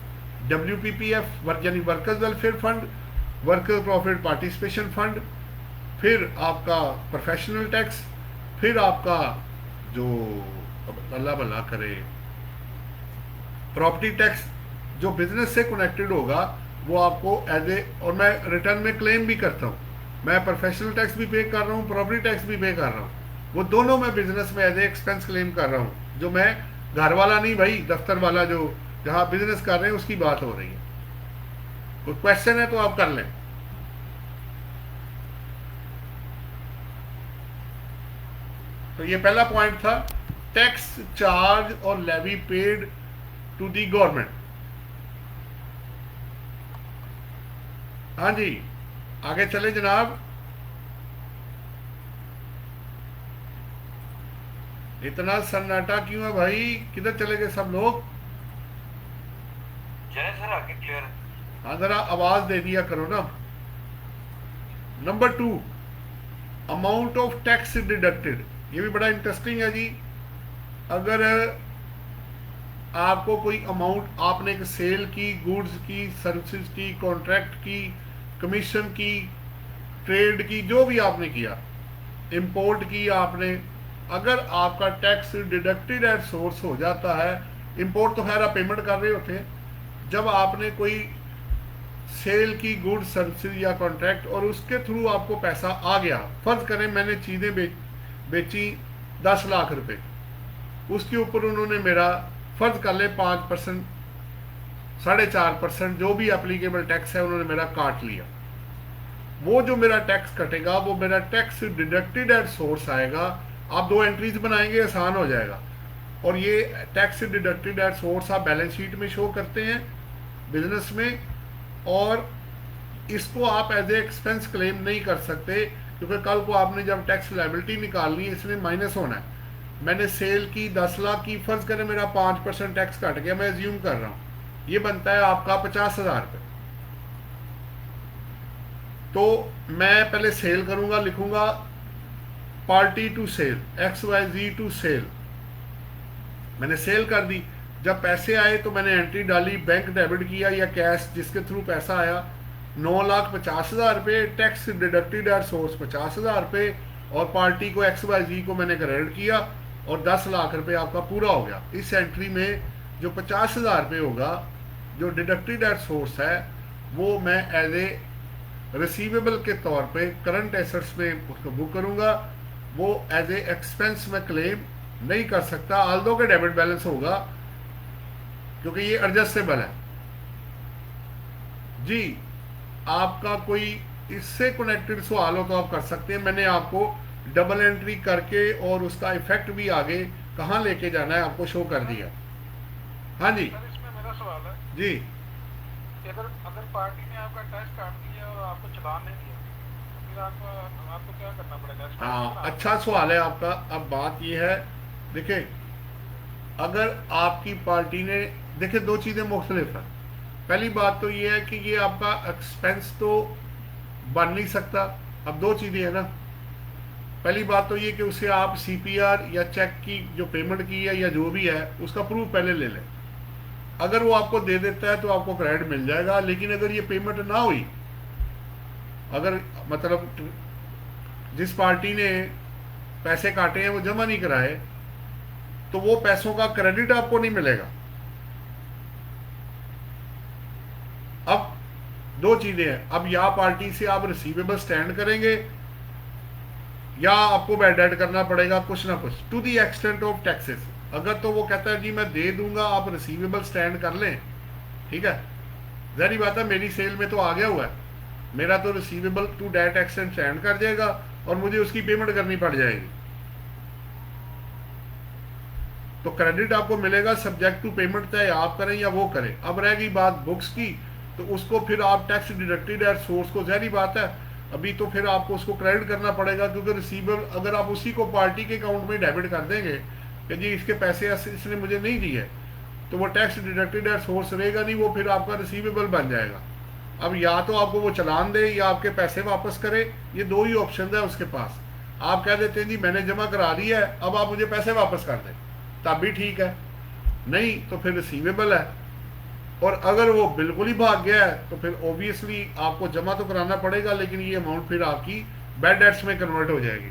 WPPF यानी workers welfare fund, worker profit participation fund, फिर आपका प्रोफेशनल टैक्स, फिर आपका जो अल्लाह भला करे प्रॉपर्टी टैक्स जो बिजनेस से कनेक्टेड होगा वो आपको एज ए, और मैं रिटर्न में क्लेम भी करता हूँ, मैं प्रोफेशनल टैक्स भी पे कर रहा हूँ, प्रॉपर्टी टैक्स भी पे कर रहा हूँ, वो दोनों मैं बिजनेस में एज ए एक्सपेंस क्लेम कर रहा हूँ। जो मैं घर वाला नहीं भाई, दफ्तर वाला जो जहाँ बिजनेस कर रहे हैं उसकी बात हो रही है। कोई क्वेश्चन है तो आप कर लें। तो ये पहला पॉइंट था, टैक्स चार्ज और levy paid to the government. हाँ जी, आगे चले जनाब। इतना सन्नाटा क्यों है भाई, किधर चले गए सब लोग? जय सर, आगे क्लियर। हाँ, जरा आवाज दे दिया करो ना। Number 2, amount of tax deducted. ये भी बड़ा इंटरेस्टिंग है जी। अगर आपको कोई अमाउंट, आपने एक सेल की, गुड्स की, सर्विसेज की, कॉन्ट्रैक्ट की, कमीशन की, ट्रेड की, जो भी आपने किया, इंपोर्ट की आपने, अगर आपका टैक्स डिडक्टेड एट सोर्स हो जाता है, इंपोर्ट तो खैर आप पेमेंट कर रहे होते हैं, जब आपने कोई सेल की गुड्स, सर्विसेज या कॉन्ट्रैक्ट और उसके थ्रू आपको पैसा आ गया, फर्ज करें मैंने चीज़ें बेची 10 लाख रुपए, उसके ऊपर उन्होंने मेरा फर्ज कर ले 5%, 4.5% जो भी एप्लीकेबल टैक्स है उन्होंने मेरा काट लिया। वो जो मेरा टैक्स कटेगा वो मेरा टैक्स डिडक्टेड एट सोर्स आएगा। आप 2 एंट्रीज बनाएंगे, आसान हो जाएगा। और ये टैक्स डिडक्टेड एट सोर्स आप बैलेंस शीट में शो करते हैं बिजनेस में, और इसको आप एज ए एक्सपेंस क्लेम नहीं कर सकते, क्योंकि कल को आपने जब टैक्स लायबिलिटी निकालनी है इसमें माइनस होना है। मैंने सेल की 10 लाख की, फर्ज करें मेरा 5% टैक्स कट गया, मैं एज्यूम कर रहा हूँ, ये बनता है आपका 50,000 रुपये। तो मैं पहले सेल करूंगा, लिखूंगा party to sale, XYZ to sale, मैंने सेल कर दी। जब पैसे आए तो मैंने एंट्री डाली, बैंक डेबिट किया या कैश जिसके थ्रू पैसा आया, 9,50,000 रुपये, टैक्स डिडक्टेड एट सोर्स 50,000 रुपये, और पार्टी को XYZ को मैंने क्रेडिट किया, और 10 लाख रुपये आपका पूरा हो गया। इस एंट्री में जो 50,000 रुपये होगा जो डिडक्टेड एट सोर्स है, वो मैं एज ए रिसीवेबल के तौर पे करंट एसेट्स में उसको बुक करूंगा। वो एज ए एक्सपेंस में क्लेम नहीं कर सकता, आल्दो के डेबिट बैलेंस होगा, क्योंकि ये एडजस्टेबल है। जी, आपका कोई इससे कनेक्टेड सवाल हो तो आप कर सकते हैं। मैंने आपको डबल एंट्री करके और उसका इफेक्ट भी आगे कहाँ लेके जाना है आपको शो कर दिया। हाँ जी सर इसमें मेरा सवाल है जी। कि अगर पार्टी ने आपका टैक्स काट दिया और आपको चालान नहीं दिया, तो फिर आपको क्या करना पड़ेगा? हाँ, अच्छा सवाल है आपका। अब बात यह है, देखिए अगर आपकी पार्टी ने, देखिए 2 चीज़ें मुख्तलिफ है। पहली बात तो ये है कि ये आपका एक्सपेंस तो बन नहीं सकता। अब 2 चीज़ें हैं ना, पहली बात तो ये कि उसे आप CPR या चेक की जो पेमेंट की है या जो भी है उसका प्रूफ पहले ले लें। अगर वो आपको दे देता है तो आपको क्रेडिट मिल जाएगा, लेकिन अगर ये पेमेंट ना हुई, अगर मतलब जिस पार्टी ने पैसे काटे हैं वो जमा नहीं कराए, तो वो पैसों का क्रेडिट आपको नहीं मिलेगा। अब 2 चीजें हैं, अब या पार्टी से आप रिसीवेबल स्टैंड करेंगे या आपको बैड डेट करना पड़ेगा कुछ ना कुछ, to the extent of taxes. अगर तो वो कहता है जी मैं दे दूंगा, आप रिसीवेबल स्टैंड कर लें, ठीक है, जहरी बात है मेरी सेल में तो आ गया हुआ है, मेरा तो receivable to date extent stand कर जाएगा और मुझे उसकी पेमेंट करनी पड़ जाएगी। तो क्रेडिट आपको मिलेगा सब्जेक्ट टू पेमेंट, चाहे आप करें या वो करें। अब रह गई बात बुक्स की, तो उसको फिर आप टैक्स डिडक्टेड एट सोर्स को, जहरी बात है अभी तो फिर आपको उसको क्रेडिट करना पड़ेगा, क्योंकि रिसीवेबल अगर आप उसी को पार्टी के अकाउंट में डेबिट कर देंगे कि जी इसके पैसे इसने मुझे नहीं दिए, तो वो टैक्स डिडक्टेड एट सोर्स रहेगा नहीं, वो फिर आपका रिसीवेबल बन जाएगा। अब या तो आपको वो चलान दे या आपके पैसे वापस करे, ये 2 ही ऑप्शन है उसके पास। आप कह देते हैं जी मैंने जमा करा दिया है, अब आप मुझे पैसे वापस कर दें, तब भी ठीक है, नहीं तो फिर रिसीवेबल है। और अगर वो बिल्कुल ही भाग गया है तो फिर ऑब्वियसली आपको जमा तो कराना पड़ेगा, लेकिन ये अमाउंट फिर आपकी बैड डेट्स में कन्वर्ट हो जाएगी,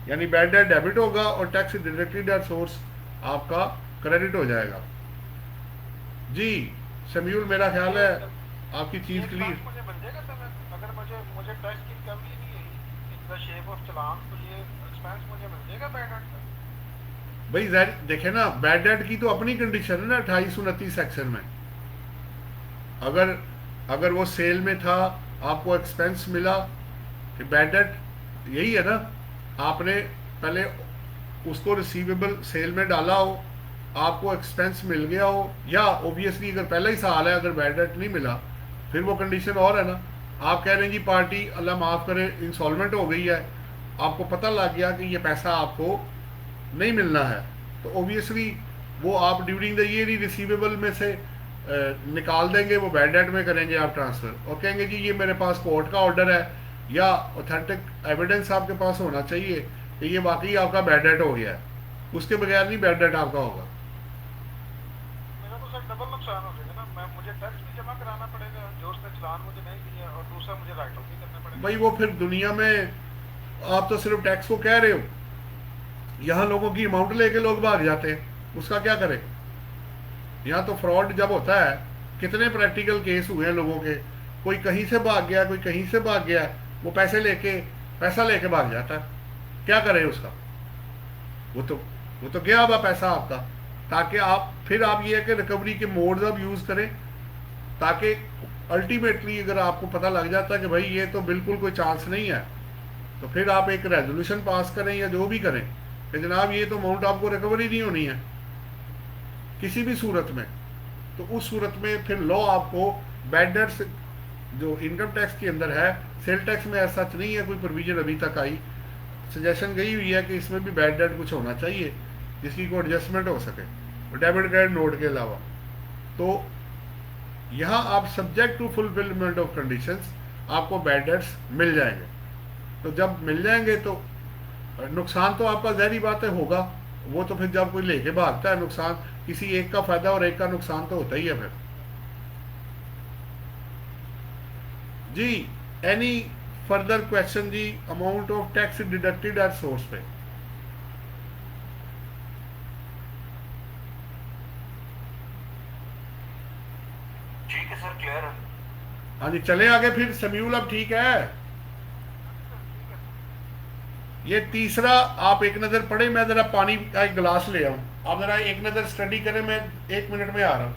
यानी बैड डेट डेबिट होगा और टैक्स डिडक्टेड एट सोर्स आपका क्रेडिट हो जाएगा। जी शमीउल, मेरा ख्याल है आपकी चीज क्लियर। मुझे मिल जाएगा सर, अगर मुझे टैक्स की रिकवरी नहीं है इन द शेप ऑफ चालान, तो ये एक्सपेंस मुझे मिल जाएगा बैड डेट का? भाई देखे ना, बैड डेट की तो अपनी कंडीशन है ना 2829 सेक्शन में। अगर वो सेल में था, आपको एक्सपेंस मिला, बैड डेट यही है ना, आपने पहले उसको रिसीवेबल सेल में डाला हो, आपको एक्सपेंस मिल गया हो, या ओबियसली अगर पहला ही साल है अगर बैड डेट नहीं मिला, फिर वो कंडीशन और है ना। आप कह रहे हैं जी पार्टी अल्लाह माफ़ करे इंसॉल्वेंट हो गई है, आपको पता लग गया कि ये पैसा आपको नहीं मिलना है, तो ओबियसली वो आप during the year he receivable में से निकाल देंगे, वो बैड डेट में करेंगे आप ट्रांसफ़र, और कहेंगे जी ये मेरे पास कोर्ट का ऑर्डर है, या ऑथेंटिक एविडेंस आपके पास होना चाहिए कि ये वाकई आपका बैड डेट हो गया है, उसके बगैर नहीं बैड डेट आपका होगा। मेरा तो सर डबल नुकसान हो जाएगा ना, मुझे टैक्स भी जमा कराना पड़ेगा जो उसने चालान मुझे नहीं दिया, और दूसरा मुझे राइट ऑफ भी करना पड़ेगा। भाई वो फिर दुनिया में आप तो सिर्फ टैक्स को कह रहे हो, यहाँ लोगों की अमाउंट लेके लोग भाग जाते हैं, उसका क्या करें। यहाँ तो फ्रॉड जब होता है, कितने प्रैक्टिकल केस हुए हैं लोगों के, कोई कहीं से भाग गया, कोई कहीं से भाग गया, वो पैसा लेके भाग जाता है, क्या करें उसका, वो तो गया हुआ पैसा आपका। ताकि आप फिर आप ये है कि रिकवरी के मोड्स अब यूज़ करें, ताकि अल्टीमेटली अगर आपको पता लग जाता है कि भाई ये तो बिल्कुल कोई चांस नहीं है, तो फिर आप एक रेजोल्यूशन पास करें या जो भी करें कि जनाब ये तो अमाउंट आपको रिकवरी नहीं होनी है किसी भी सूरत में। तो उस सूरत में फिर लॉ आपको बैड डेट्स जो इनकम टैक्स के अंदर है, सेल टैक्स में ऐसा सच नहीं है कोई प्रोविजन अभी तक आई, सजेशन गई हुई है कि इसमें भी बैड डेट कुछ होना चाहिए जिसकी कोई एडजस्टमेंट हो सके डेबिट क्रेडिट नोट के अलावा। तो यहाँ आप subject to fulfilment of conditions आपको बैड डेट्स मिल जाएंगे। तो जब मिल जाएंगे तो नुकसान तो आपका ज़ाहिरी बात है होगा, वो तो फिर जब कोई लेके भागता है नुकसान, किसी एक का फायदा और एक का नुकसान तो होता ही है फिर। जी एनी फर्दर क्वेश्चन जी? Amount of tax deducted at source पे। ठीक है सर, क्लियर है। हाँ जी चले आगे फिर। समीउल अब ठीक है? ये तीसरा आप एक नज़र पढ़े, मैं ज़रा पानी का एक गिलास ले आऊँ, आप ज़रा एक नज़र स्टडी करें, मैं 1 मिनट में आ रहा हूँ।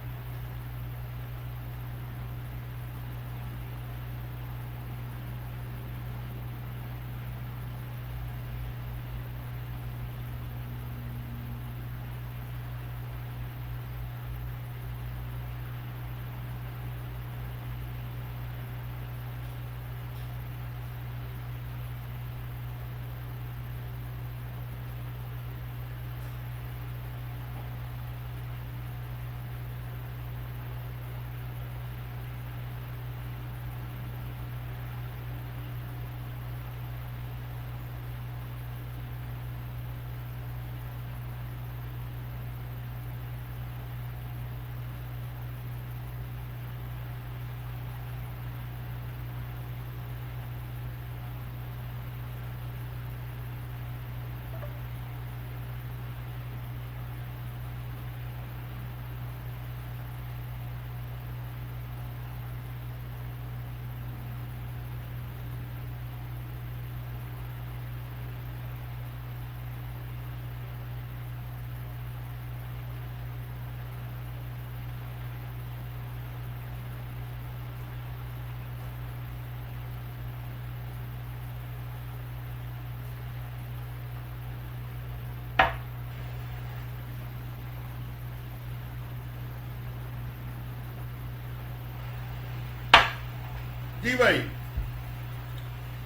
जी भाई,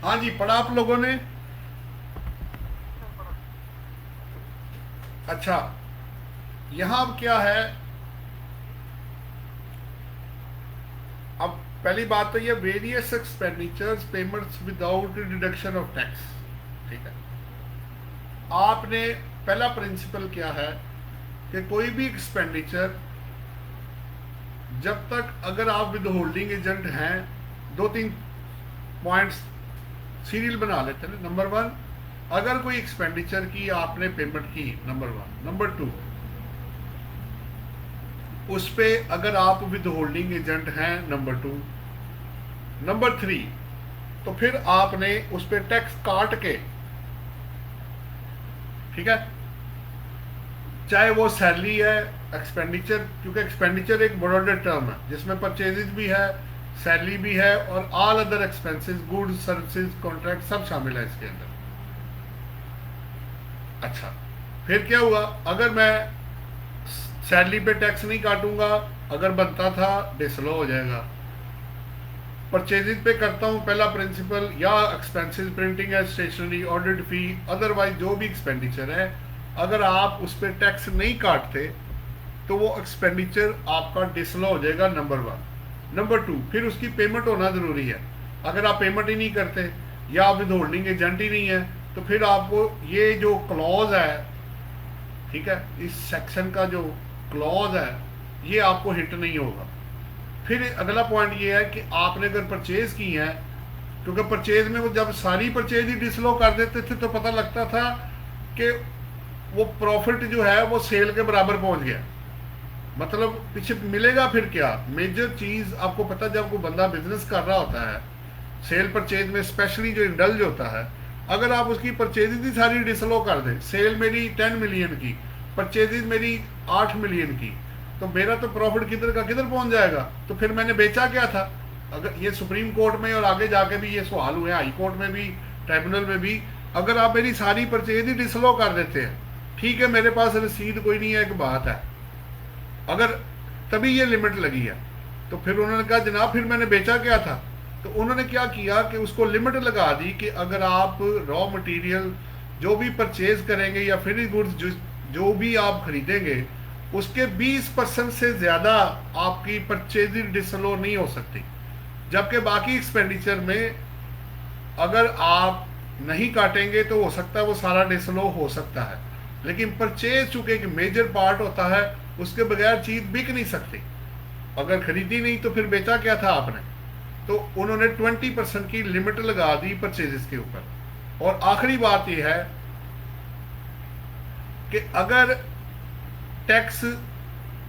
हाँ जी पढ़ा आप लोगों ने? अच्छा, यहां अब क्या है, अब पहली बात तो ये various expenditures payments without deduction of tax. ठीक है, आपने पहला प्रिंसिपल क्या है कि कोई भी एक्सपेंडिचर जब तक, अगर आप विद होल्डिंग एजेंट हैं, 2-3 पॉइंट्स सीरियल बना लेते हैं। नंबर 1, अगर कोई एक्सपेंडिचर की आपने पेमेंट की, नंबर 1। नंबर 2, उस पे अगर आप विद होल्डिंग एजेंट हैं, नंबर 2। नंबर 3, तो फिर आपने उस पे टैक्स काट के, ठीक है, चाहे वो सैलरी है, एक्सपेंडिचर, क्योंकि एक्सपेंडिचर एक ब्रॉडर टर्म है जिसमें परचेजेज भी है, सैलरी भी है और all other expenses, goods services contract सब शामिल है इसके अंदर। अच्छा, फिर क्या हुआ, अगर मैं सैलरी पे टैक्स नहीं काटूंगा, अगर बनता था डिसलो हो जाएगा। परचेजेज पे करता हूं, पहला प्रिंसिपल, या एक्सपेंसेस, प्रिंटिंग है, स्टेशनरी, ऑडिट फी, अदरवाइज जो भी एक्सपेंडिचर है, अगर आप उस पर टैक्स नहीं काटते तो वो एक्सपेंडिचर आपका डिसलो हो जाएगा, नंबर 1। नंबर 2, फिर उसकी पेमेंट होना ज़रूरी है। अगर आप पेमेंट ही नहीं करते या आप विद होल्डिंग एजेंट ही नहीं है, तो फिर आपको ये जो क्लॉज है, ठीक है, इस सेक्शन का जो क्लॉज है, ये आपको हिट नहीं होगा। फिर अगला पॉइंट ये है कि आपने अगर परचेज की है, क्योंकि परचेज में वो जब सारी परचेज ही डिसलो कर देते थे तो पता लगता था कि वो प्रॉफिट जो है वो सेल के बराबर पहुंच गया, मतलब पीछे मिलेगा फिर क्या। मेजर चीज़ आपको पता, जब कोई बंदा बिजनेस कर रहा होता है, सेल परचेज में स्पेशली जो इंडल्ज होता है, अगर आप उसकी परचेजेज ही सारी डिसलो कर दें, सेल मेरी 10 मिलियन की, परचेजेज मेरी 8 मिलियन की, तो मेरा तो प्रॉफिट किधर का किधर पहुंच जाएगा। तो फिर मैंने बेचा क्या था, अगर ये सुप्रीम कोर्ट में और आगे जाके भी ये सवाल हुए, हाई कोर्ट में भी, ट्राइब्यूनल में भी, अगर आप मेरी सारी परचेज ही डिसलो कर देते हैं, ठीक है मेरे पास रसीद कोई नहीं है, एक बात है, अगर तभी ये लिमिट लगी है, तो फिर उन्होंने कहा जनाब फिर मैंने बेचा क्या था, तो उन्होंने क्या किया कि उसको लिमिट लगा दी कि अगर आप रॉ मटेरियल जो भी परचेज करेंगे या फिनिश गुड्स जो भी आप खरीदेंगे, उसके 20% से ज़्यादा आपकी परचेजिंग डिसलो नहीं हो सकती। जबकि बाकी एक्सपेंडिचर में अगर आप नहीं काटेंगे तो हो सकता है वो सारा डिसलो हो सकता है, लेकिन परचेज चूंकि एक मेजर पार्ट होता है, उसके बगैर चीज़ बिक नहीं सकती। अगर खरीदी नहीं तो फिर बेचा क्या था आपने। तो उन्होंने 20% की लिमिट लगा दी परचेजेस के ऊपर। और आखिरी बात यह है कि अगर टैक्स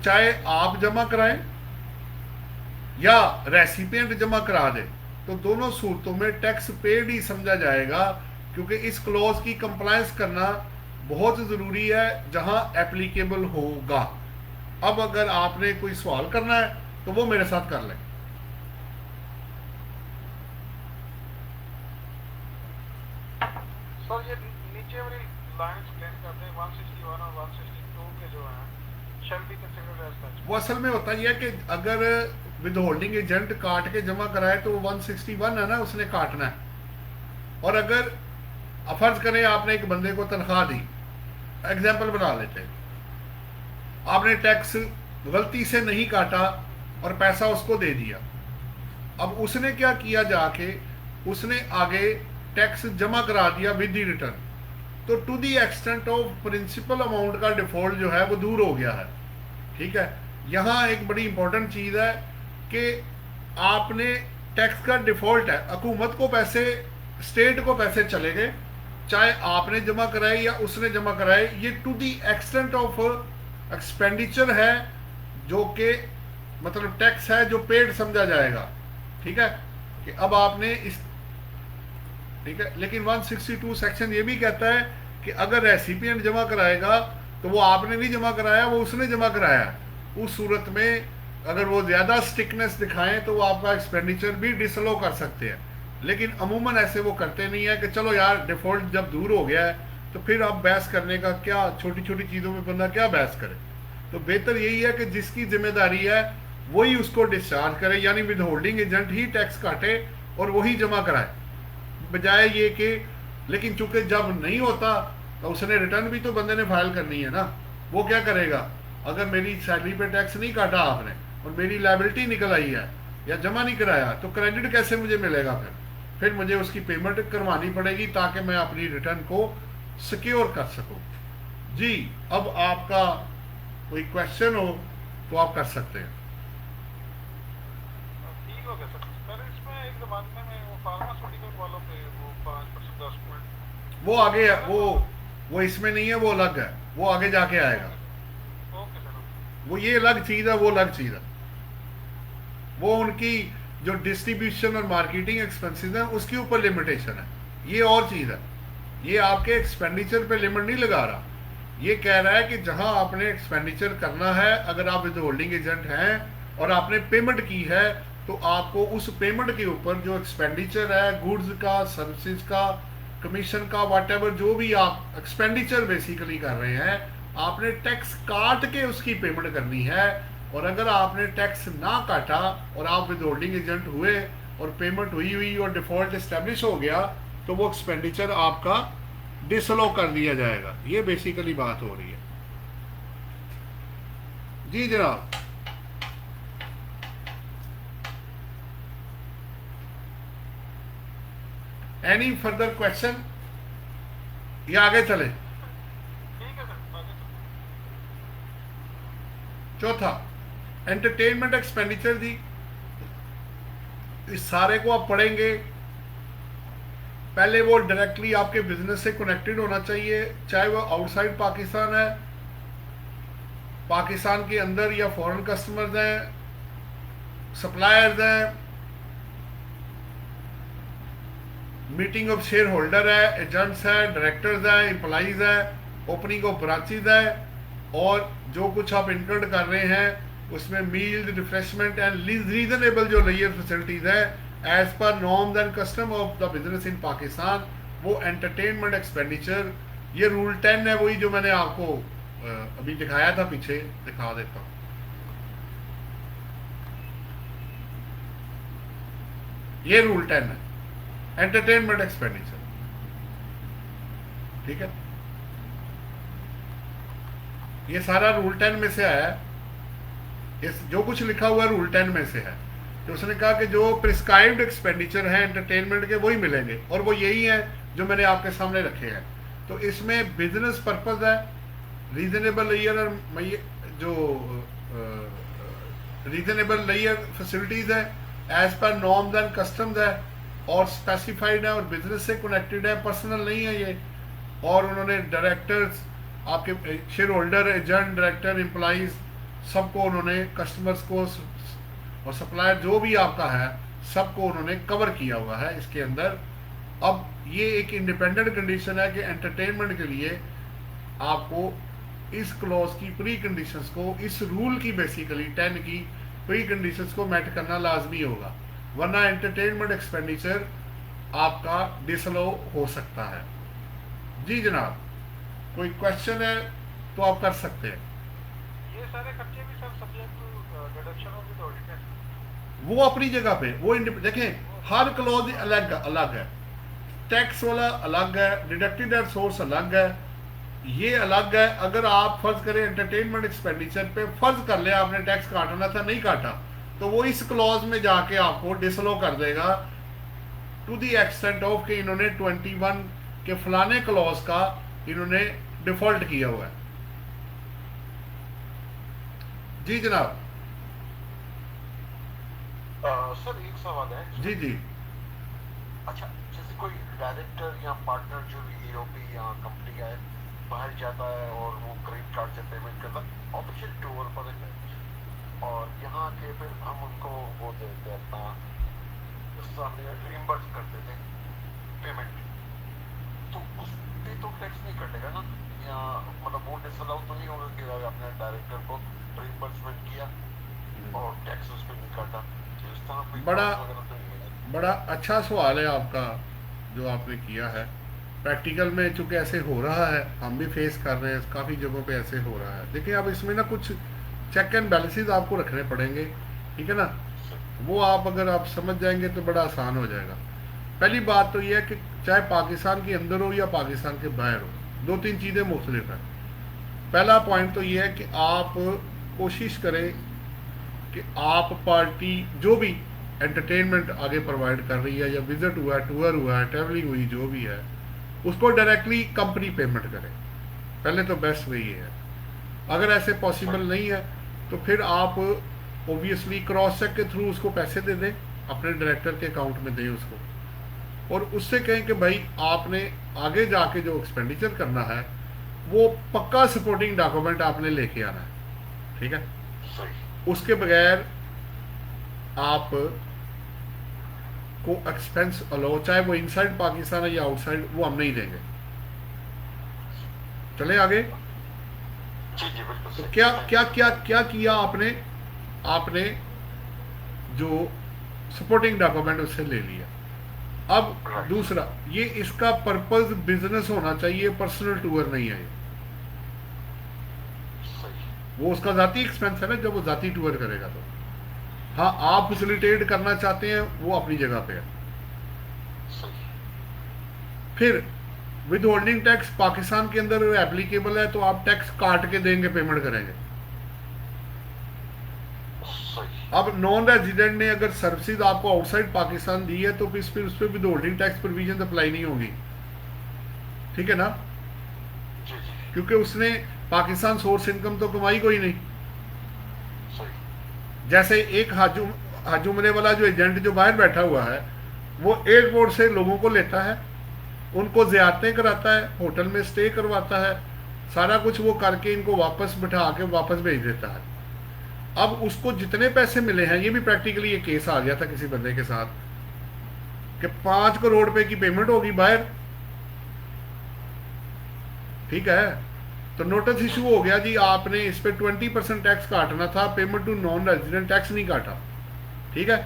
चाहे आप जमा कराएं या रेसिपिएंट जमा करा दे, तो दोनों सूरतों में टैक्स पेड ही समझा जाएगा, क्योंकि इस क्लॉज की कंप्लायंस करना बहुत ज़रूरी है जहां एप्लीकेबल होगा। अब अगर आपने कोई सवाल करना है तो वो मेरे साथ कर लें। सर ये नीचे वाली लाइन एक्सप्लेन कर दें, 161 और 162 के जो हैं shall be considered as such। वो असल में होता यह है कि अगर विद होल्डिंग एजेंट काट के जमा कराए तो वो 161 है ना, उसने काटना है। और अगर फर्ज करें आपने एक बंदे को तनख्वाह दी, एग्जाम्पल बना लेते हैं, आपने टैक्स गलती से नहीं काटा और पैसा उसको दे दिया। अब उसने क्या किया, जाके उसने आगे टैक्स जमा करा दिया विद दी रिटर्न, तो to the extent of principal amount का डिफॉल्ट जो है वो दूर हो गया है। ठीक है, यहाँ एक बड़ी इंपॉर्टेंट चीज़ है कि आपने टैक्स का डिफॉल्ट है, हुकूमत को पैसे, स्टेट को पैसे चले गए, चाहे आपने जमा कराए या उसने जमा कराए, ये to the extent of expenditure है, जो कि मतलब टैक्स है जो पेड समझा जाएगा। ठीक है, कि अब आपने इस, ठीक है, लेकिन 162 सेक्शन ये भी कहता है कि अगर रेसिपिएंट जमा कराएगा तो वो आपने नहीं जमा कराया, वो उसने जमा कराया, उस सूरत में अगर वो ज़्यादा स्टिकनेस दिखाएं तो वो आपका एक्सपेंडिचर भी डिसलो कर सकते हैं। लेकिन अमूमन ऐसे वो करते नहीं है कि चलो यार डिफ़ॉल्ट जब दूर हो गया है तो फिर आप बहस करने का क्या, छोटी छोटी चीज़ों में बंदा क्या बहस करे। तो बेहतर यही है कि जिसकी जिम्मेदारी है वही उसको डिस्चार्ज करे, यानी with holding agent he tax काटे और वही जमा कराए, बजाय ये कि, लेकिन चूंकि जब नहीं होता तो उसने रिटर्न भी तो बंदे ने फाइल करनी है ना। वो क्या करेगा, अगर मेरी सैलरी पे टैक्स नहीं काटा आपने और मेरी लायबिलिटी निकल आई है या जमा नहीं कराया, तो क्रेडिट कैसे मुझे मिलेगा? फिर मुझे उसकी पेमेंट करवानी पड़ेगी ताकि मैं अपनी रिटर्न को सिक्योर कर सकूं। जी, अब आपका कोई क्वेश्चन हो तो आप कर सकते हैं। ठीक हो गया सर। सर इसमें एक ज़माने में वो फार्मास्यूटिकल वालों पे वो 5% 10%, वो आगे है, वो इसमें नहीं है, वो अलग है, वो आगे जाके आएगा। Okay sir. वो ये अलग चीज़ है, वो अलग चीज़ है। वो उनकी जो डिस्ट्रीब्यूशन और मार्केटिंग एक्सपेंसेस हैं उसके ऊपर लिमिटेशन है, ये और चीज़ है। ये आपके एक्सपेंडिचर पे लिमिट नहीं लगा रहा, ये कह रहा है कि जहां आपने एक्सपेंडिचर करना है, अगर आप विद होल्डिंग एजेंट हैं और आपने पेमेंट की है, तो आपको उस पेमेंट के ऊपर जो एक्सपेंडिचर है, गुड्स का, सर्विसेज का, कमीशन का, व्हाटएवर जो भी आप एक्सपेंडिचर बेसिकली कर रहे हैं, आपने टैक्स काट के उसकी पेमेंट करनी है। और अगर आपने टैक्स ना काटा और आप विद होल्डिंग एजेंट हुए और पेमेंट हुई और डिफॉल्ट एस्टेब्लिश हो गया, तो वो एक्सपेंडिचर आपका डिसअलाउ कर दिया जाएगा। ये बेसिकली बात हो रही है। जी जनाब, एनी फर्दर क्वेश्चन या आगे चले? ठीक है सर, आगे चलो। चौथा, एंटरटेनमेंट एक्सपेंडिचर। जी, इस सारे को आप पढ़ेंगे, पहले वो डायरेक्टली आपके बिजनेस से कनेक्टेड होना चाहिए, चाहे वो आउटसाइड पाकिस्तान है, पाकिस्तान के अंदर या फॉरेन कस्टमर्स हैं, सप्लायर्स हैं, मीटिंग ऑफ शेयर होल्डर है, एजेंट्स हैं, डायरेक्टर्स हैं, एम्प्लॉइज हैं, ओपनिंग ऑफ ब्रांचेज है, और जो कुछ आप इनकम कर रहे हैं उसमें मील रिफ्रेशमेंट एंड रीजनेबल जो लेयर फैसिलिटीज है as per norms and custom of the business in Pakistan, वो एंटरटेनमेंट एक्सपेंडिचर, ये रूल 10 है, वही जो मैंने आपको अभी दिखाया था, पीछे दिखा देता हूँ। ये रूल 10 है, एंटरटेनमेंट एक्सपेंडिचर, ठीक है। ये सारा रूल 10 में से आया है, इस जो कुछ लिखा हुआ रूल 10 में से है। तो उसने कहा कि जो प्रिस्क्राइब्ड एक्सपेंडिचर है एंटरटेनमेंट के वही मिलेंगे, और वो यही है जो मैंने आपके सामने रखे हैं। तो इसमें बिजनेस पर्पस है, रीजनेबल लेयर और जो रीजनेबल लेयर फैसिलिटीज है, as per norms and customs है, और स्पेसिफाइड है, और बिजनेस से कनेक्टेड है, पर्सनल नहीं है ये। और उन्होंने डायरेक्टर्स, आपके share holder, agent, director, employees, सबको उन्होंने, कस्टमर्स को और सप्लायर जो भी आपका है, सबको उन्होंने कवर किया हुआ है इसके अंदर। अब ये एक इंडिपेंडेंट कंडीशन है कि एंटरटेनमेंट के लिए आपको इस क्लॉज की प्री कंडीशंस को, इस रूल की बेसिकली 10 की प्री कंडीशंस को मेट करना लाजमी होगा, वरना एंटरटेनमेंट एक्सपेंडिचर आपका डिसअलाउ हो सकता है। जी जनाब, कोई क्वेश्चन है तो आप कर सकते हैं। ये सारे खर्चे भी sir subject to deduction of the audit है, वो अपनी जगह पे, वो देखें, हर क्लॉज अलग अलग है, टैक्स वाला अलग है, डिडक्टेड एट सोर्स अलग है, ये अलग है। अगर आप फर्ज करें एंटरटेनमेंट एक्सपेंडिचर पे फर्ज कर ले आपने टैक्स काटना था, नहीं काटा, तो वो इस क्लॉज में जाके आपको डिसअलाउ कर देगा, टू दी एक्सटेंट ऑफ कि इन्होंने 21 के फलाने क्लॉज का इन्होंने डिफॉल्ट किया हुआ है। जी जनाब। सर एक सवाल है। जी जी। अच्छा, जैसे कोई डायरेक्टर या पार्टनर जो भी ईओपी या कंपनी का है, बाहर जाता है और वो क्रेडिट कार्ड से पेमेंट करता है ऑफिशियल टूर पर है, और यहाँ के फिर हम उनको वो देते हैं अपना सामने रिइंबर्स कर देते पेमेंट, तो उस पे तो टैक्स नहीं कटेगा ना, या मतलब वो डिसअलाउ तो नहीं होगा कि आपने डायरेक्टर को रिइंबर्समेंट किया और टैक्स उस पर नहीं काटा, तो इस तरह कोई बड़ा वगैरह तो नहीं है? बड़ा अच्छा सवाल है आपका जो आपने किया है। प्रैक्टिकल में चूंकि ऐसे हो रहा है, हम भी फेस कर रहे हैं, काफ़ी जगहों पे ऐसे हो रहा है। देखिए, अब इसमें ना कुछ चेक एंड बैलेंसेस आपको रखने पड़ेंगे, ठीक है ना। वो आप अगर आप समझ जाएंगे तो बड़ा आसान हो जाएगा। पहली बात तो ये है कि चाहे पाकिस्तान के अंदर हो या पाकिस्तान के बाहर हो, दो तीन चीज़ें मुख्तलिफ हैं। पहला पॉइंट तो ये है कि आप कोशिश करें कि आप पार्टी जो भी एंटरटेनमेंट आगे प्रोवाइड कर रही है, या विजिट हुआ है, टूर हुआ है, ट्रैवलिंग हुई, जो भी है, उसको डायरेक्टली कंपनी पेमेंट करे। पहले तो बेस्ट वही है। अगर ऐसे पॉसिबल नहीं है तो फिर आप ओबियसली क्रॉस चेक के थ्रू उसको पैसे दे दें, अपने डायरेक्टर के अकाउंट में दें उसको, और उससे कहें कि भाई आपने आगे जाके जो एक्सपेंडिचर करना है वो पक्का सपोर्टिंग डॉक्यूमेंट आपने लेके आना है, ठीक है। उसके बगैर आप को एक्सपेंस अलाउ, चाहे वो इनसाइड पाकिस्तान है या आउटसाइड, वो हम नहीं देंगे। चले आगे। जी जी बिल्कुल। तो क्या क्या क्या क्या किया आपने? आपने जो सपोर्टिंग डॉक्यूमेंट उससे ले लिया। अब दूसरा, ये इसका पर्पस बिजनेस होना चाहिए, पर्सनल टूर नहीं है। वो उसका जाती एक्सपेंस है ना, जब वो जाती टूर करेगा तो। हाँ, आप फैसिलिटेट करना चाहते हैं, वो अपनी जगह पे है। फिर विद होल्डिंग टैक्स पाकिस्तान के अंदर एप्लीकेबल है, तो आप टैक्स काट के देंगे, पेमेंट करेंगे। अब नॉन रेजिडेंट ने अगर सर्विसेज आपको आउटसाइड पाकिस्तान दी है, तो फिर उस पर with holding tax provision apply नहीं होगी, ठीक है ना, क्योंकि उसने पाकिस्तान सोर्स इनकम तो कमाई कोई नहीं। जैसे एक हाजुमरे वाला जो एजेंट जो बाहर बैठा हुआ है, वो एयरपोर्ट से लोगों को लेता है, उनको ज़ियारतें कराता है, होटल में स्टे करवाता है, सारा कुछ वो करके इनको वापस बिठा के वापस भेज देता है। अब उसको जितने पैसे मिले हैं, ये भी प्रैक्टिकली ये केस आ गया था किसी बंदे के साथ कि 5 करोड़ रुपए की पेमेंट होगी बाहर, ठीक है, तो नोटिस इशू हो गया जी, आपने इस पे 20% टैक्स काटना था, payment to non resident tax नहीं काटा, ठीक है।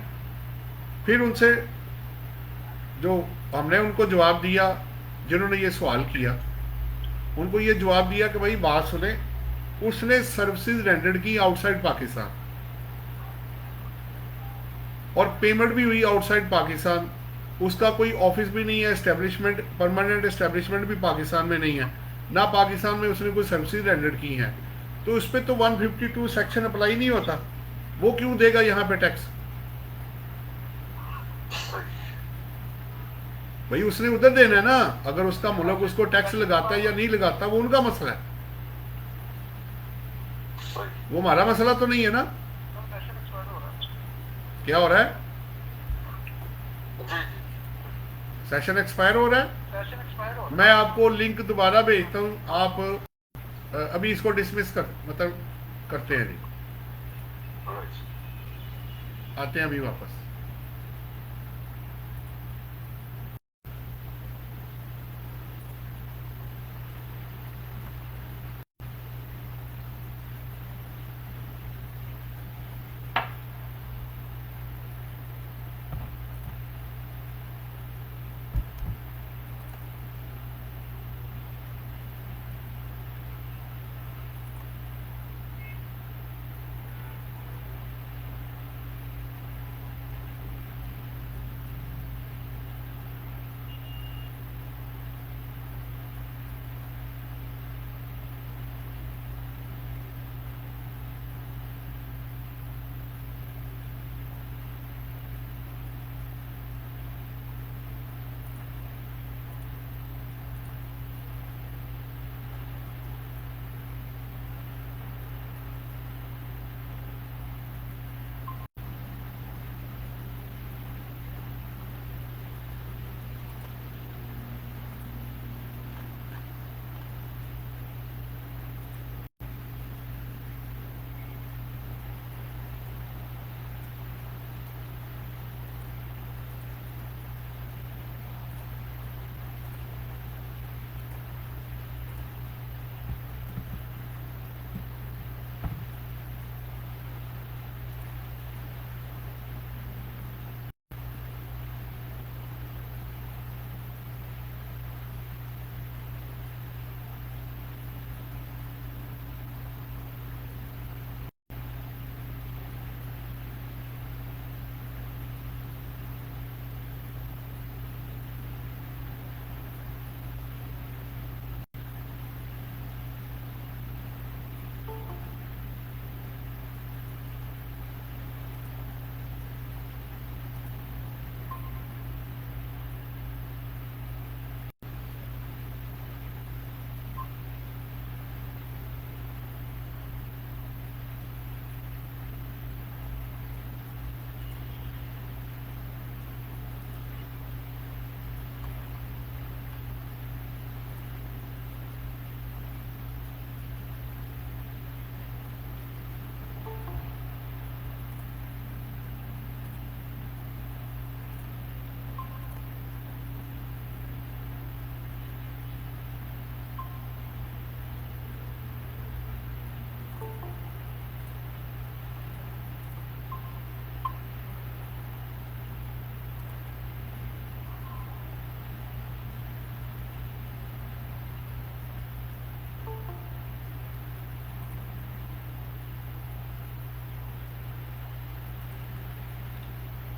फिर उनसे जो हमने उनको जवाब दिया, जिन्होंने ये सवाल किया, उनको ये जवाब दिया कि भाई बात सुने, उसने सर्विसेज रेंडर्ड की आउटसाइड पाकिस्तान और पेमेंट भी हुई आउटसाइड पाकिस्तान, उसका कोई ऑफिस भी नहीं है, एस्टेब्लिशमेंट, परमानेंट एस्टेब्लिशमेंट भी पाकिस्तान में नहीं है, ना पाकिस्तान में उसने कोई सर्विसेज रेंडर्ड की हैं, तो उस पर तो 152 सेक्शन अप्लाई नहीं होता, वो क्यों देगा यहाँ पे टैक्स? भाई उसने उधर देना है ना, अगर उसका मुल्क उसको टैक्स लगाता है या नहीं लगाता वो उनका मसला है, वो हमारा मसला तो नहीं है ना। क्या हो रहा है? सेशन एक्सपायर हो रहा है। मैं आपको लिंक दोबारा भेजता हूँ, आप अभी इसको डिसमिस कर मतलब करते हैं जी, आते हैं अभी वापस।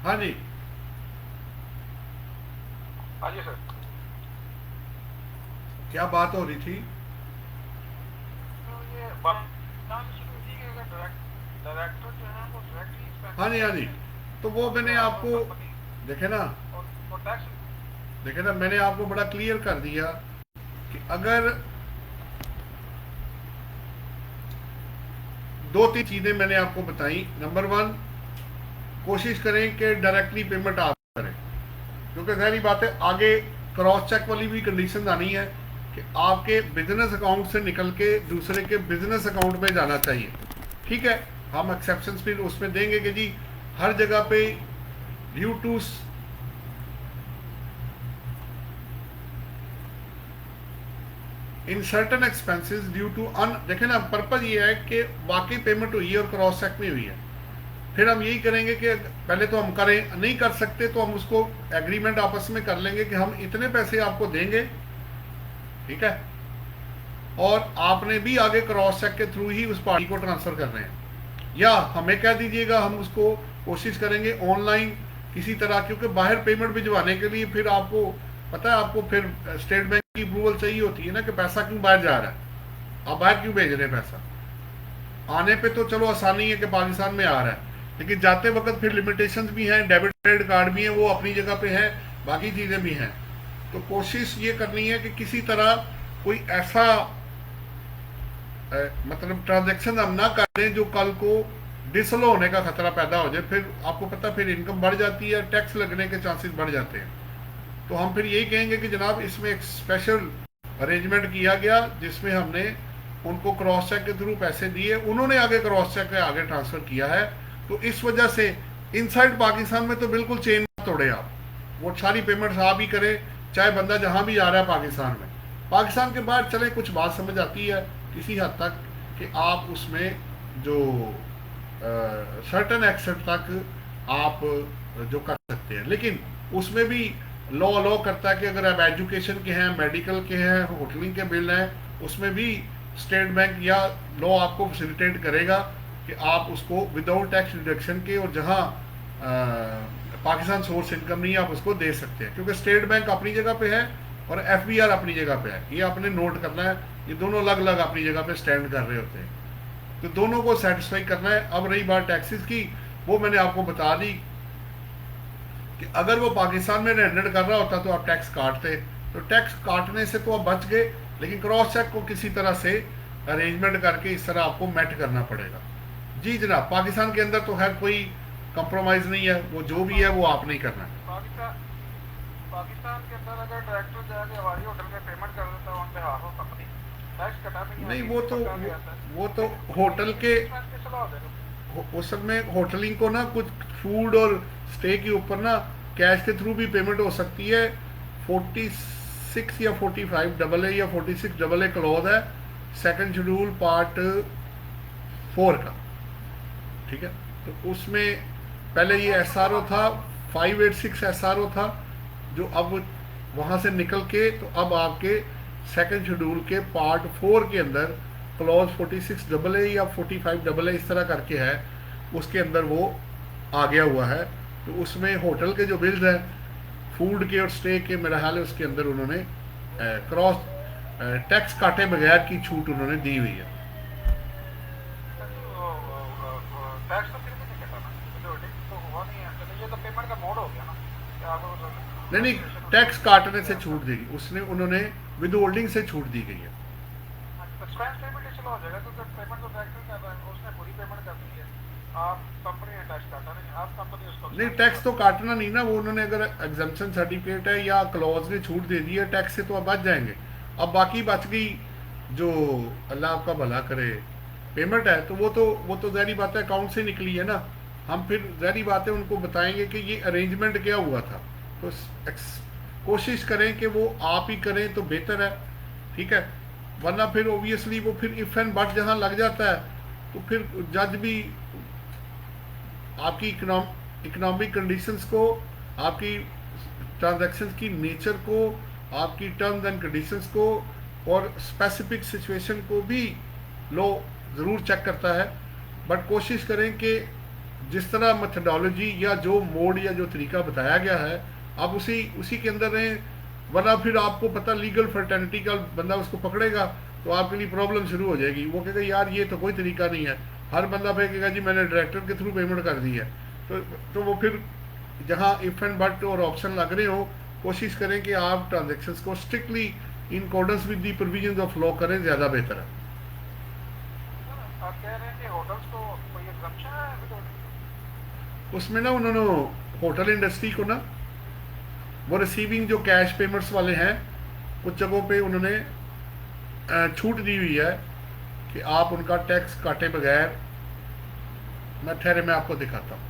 हाँ जी, हाँ जी सर। क्या बात हो रही थी? तो ये बात शुरू हुई कि अगर डायरेक्टर जो है वो डायरेक्टली हाँ जी, हाँ जी, तो वो मैंने आपको देखे ना, और टैक्स देखे ना, मैंने आपको बड़ा क्लियर कर दिया कि अगर दो तीन चीजें मैंने आपको बताई। नंबर वन, कोशिश करें कि डायरेक्टली पेमेंट आप करें, क्योंकि सारी बात है आगे क्रॉस चेक वाली भी कंडीशन आनी है कि आपके बिजनेस अकाउंट से निकल के दूसरे के बिजनेस अकाउंट में जाना चाहिए, ठीक है। हम एक्सेप्शन फिर उसमें देंगे कि जी हर जगह पे due to in certain expenses due to अन, देखें ना पर्पज ये है कि वाकई पेमेंट हुई है और क्रॉस चेक में हुई है। फिर हम यही करेंगे कि पहले तो हम करें, नहीं कर सकते तो हम उसको एग्रीमेंट आपस में कर लेंगे कि हम इतने पैसे आपको देंगे, ठीक है, और आपने भी आगे क्रॉस चेक के थ्रू ही उस पार्टी को ट्रांसफर कर रहे हैं, या हमें कह दीजिएगा, हम उसको कोशिश करेंगे ऑनलाइन किसी तरह, क्योंकि बाहर पेमेंट भिजवाने के लिए फिर आपको पता है, आपको फिर स्टेट बैंक की अप्रूवल चाहिए होती है ना कि पैसा क्यों बाहर जा रहा है, आप बाहर क्यों भेज रहे हैं पैसा। आने पे तो चलो आसानी है कि पाकिस्तान में आ रहा है, लेकिन जाते वक्त फिर लिमिटेशंस भी हैं, डेबिट क्रेडिट कार्ड भी हैं, वो अपनी जगह पे है, बाकी चीज़ें भी हैं। तो कोशिश ये करनी है कि किसी तरह कोई ऐसा मतलब ट्रांजैक्शन हम ना कर दें जो कल को डिसलो होने का खतरा पैदा हो जाए, फिर आपको पता फिर इनकम बढ़ जाती है, टैक्स लगने के चांसेस बढ़ जाते हैं। तो हम फिर यही कहेंगे कि जनाब इसमें एक स्पेशल अरेंजमेंट किया गया जिसमें हमने उनको क्रॉस चेक के थ्रू पैसे दिए, उन्होंने आगे क्रॉस चेक के आगे ट्रांसफर किया है। तो इस वजह से इनसाइड पाकिस्तान में तो बिल्कुल चेन तोड़े आप, वो सारी पेमेंट्स आप ही करें, चाहे बंदा जहां भी आ रहा है पाकिस्तान में। पाकिस्तान के बाहर चले कुछ बात समझ आती है किसी हद तक कि आप उसमें जो सर्टन एक्सेट तक आप जो कर सकते हैं, लेकिन उसमें भी लॉ करता है कि अगर आप एजुकेशन के हैं, मेडिकल के हैं, होटलिंग के बिल हैं, उसमें भी स्टेट बैंक या लॉ आपको फैसिलिटेट करेगा कि आप उसको विदाउट टैक्स डिडक्शन के, और जहां पाकिस्तान सोर्स इनकम नहीं है आप उसको दे सकते हैं, क्योंकि स्टेट बैंक अपनी जगह पे है और एफबीआर अपनी जगह पे है। ये आपने नोट करना है, ये दोनों अलग अलग अपनी जगह पे स्टैंड कर रहे होते हैं, तो दोनों को सेटिस्फाई करना है। अब रही बात टैक्सेस की, वो मैंने आपको बता दी कि अगर वो पाकिस्तान में रेंडेड कर रहा होता तो आप टैक्स काटते, तो टैक्स काटने से तो आप बच गए, लेकिन क्रॉस चेक को किसी तरह से अरेंजमेंट करके इस तरह आपको मैट करना पड़ेगा। जी जनाब, पाकिस्तान के अंदर तो है कोई कंप्रोमाइज नहीं है, वो जो भी है वो आप नहीं करना है। पाकिस्तान के अंदर अगर डायरेक्टर जाके हवाई होटल में पेमेंट कर देता है on behalf of company, tax कटा भी नहीं, वो तो होटल के उस में होटलिंग को ना कुछ फूड और स्टे के ऊपर ना कैश के थ्रू भी पेमेंट हो सकती है। 46 या 45 AA या 46 AA क्लॉज है सेकंड शेड्यूल पार्ट 4 का, ठीक है। तो उसमें पहले ये SRO था, 586 SRO था, जो अब वहाँ से निकल के तो अब आपके सेकंड शेड्यूल के पार्ट 4 के अंदर क्लॉज 46 AA या 45 AA इस तरह करके है, उसके अंदर वो आ गया हुआ है। तो उसमें होटल के जो बिल्स हैं फूड के और स्टे के, मेरा ख्याल है उसके अंदर उन्होंने क्रॉस टैक्स काटे बगैर की छूट उन्होंने दी हुई है। टैक्स तो फिर भी नहीं कटा ना, तो हुआ नहीं है, तो ये तो पेमेंट का मोड हो गया ना कि आप नहीं, टैक्स काटने से छूट देगी उसने, उन्होंने विद होल्डिंग से छूट दी गई है। एक्सपेंस पेमेंट इसलिए हो जाएगा क्योंकि पेमेंट तो डायरेक्टर कर रहा है, उसने पूरी पेमेंट करनी है, आप कंपनी ने टैक्स काटा नहीं, आप कंपनी उसको नहीं, टैक्स तो काटना नहीं ना, वो उन्होंने अगर एग्जम्पशन सर्टिफिकेट है या क्लॉज ने छूट दे दी है, टैक्स से तो अब बच जाएंगे। अब बाकी बच गई जो अल्लाह आपका भला करे पेमेंट है, तो वो तो ज़ाहिर बात है अकाउंट से निकली है ना, हम फिर ज़ाहिर बात है उनको बताएंगे कि ये अरेंजमेंट क्या हुआ था। तो कोशिश करें कि वो आप ही करें तो बेहतर है, ठीक है, वरना फिर ओबियसली वो फिर इफ एंड बट जहाँ लग जाता है तो फिर जज भी आपकी इकोनॉमिक कंडीशंस को, आपकी ट्रांजैक्शंस की नेचर को, आपकी टर्म्स एंड कंडीशंस को और स्पेसिफिक सिचुएशन को भी लो ज़रूर चेक करता है। बट कोशिश करें कि जिस तरह मेथडोलॉजी या जो मोड या जो तरीका बताया गया है आप उसी के अंदर रहें, वरना फिर आपको पता लीगल फर्टेनिटी का बंदा उसको पकड़ेगा तो आपके लिए प्रॉब्लम शुरू हो जाएगी। वो कहेगा यार ये तो कोई तरीका नहीं है, हर बंदा फेंकेगा जी मैंने डायरेक्टर के थ्रू पेमेंट कर दी है। तो वो फिर जहाँ इफ एंड बट और ऑप्शन लग रहे हो, कोशिश करें कि आप ट्रांजेक्शन्स को strictly in accordance with the provisions of law करें, ज़्यादा बेहतर है। आप कह रहे हैं कि होटल्स को कोई एग्जम्पशन है उसमें ना उन्होंने होटल इंडस्ट्री को ना वो रिसीविंग जो कैश पेमेंट्स वाले हैं कुछ जगहों पे उन्होंने छूट दी हुई है कि आप उनका टैक्स काटे बगैर, मैं ठहरे मैं आपको दिखाता हूँ।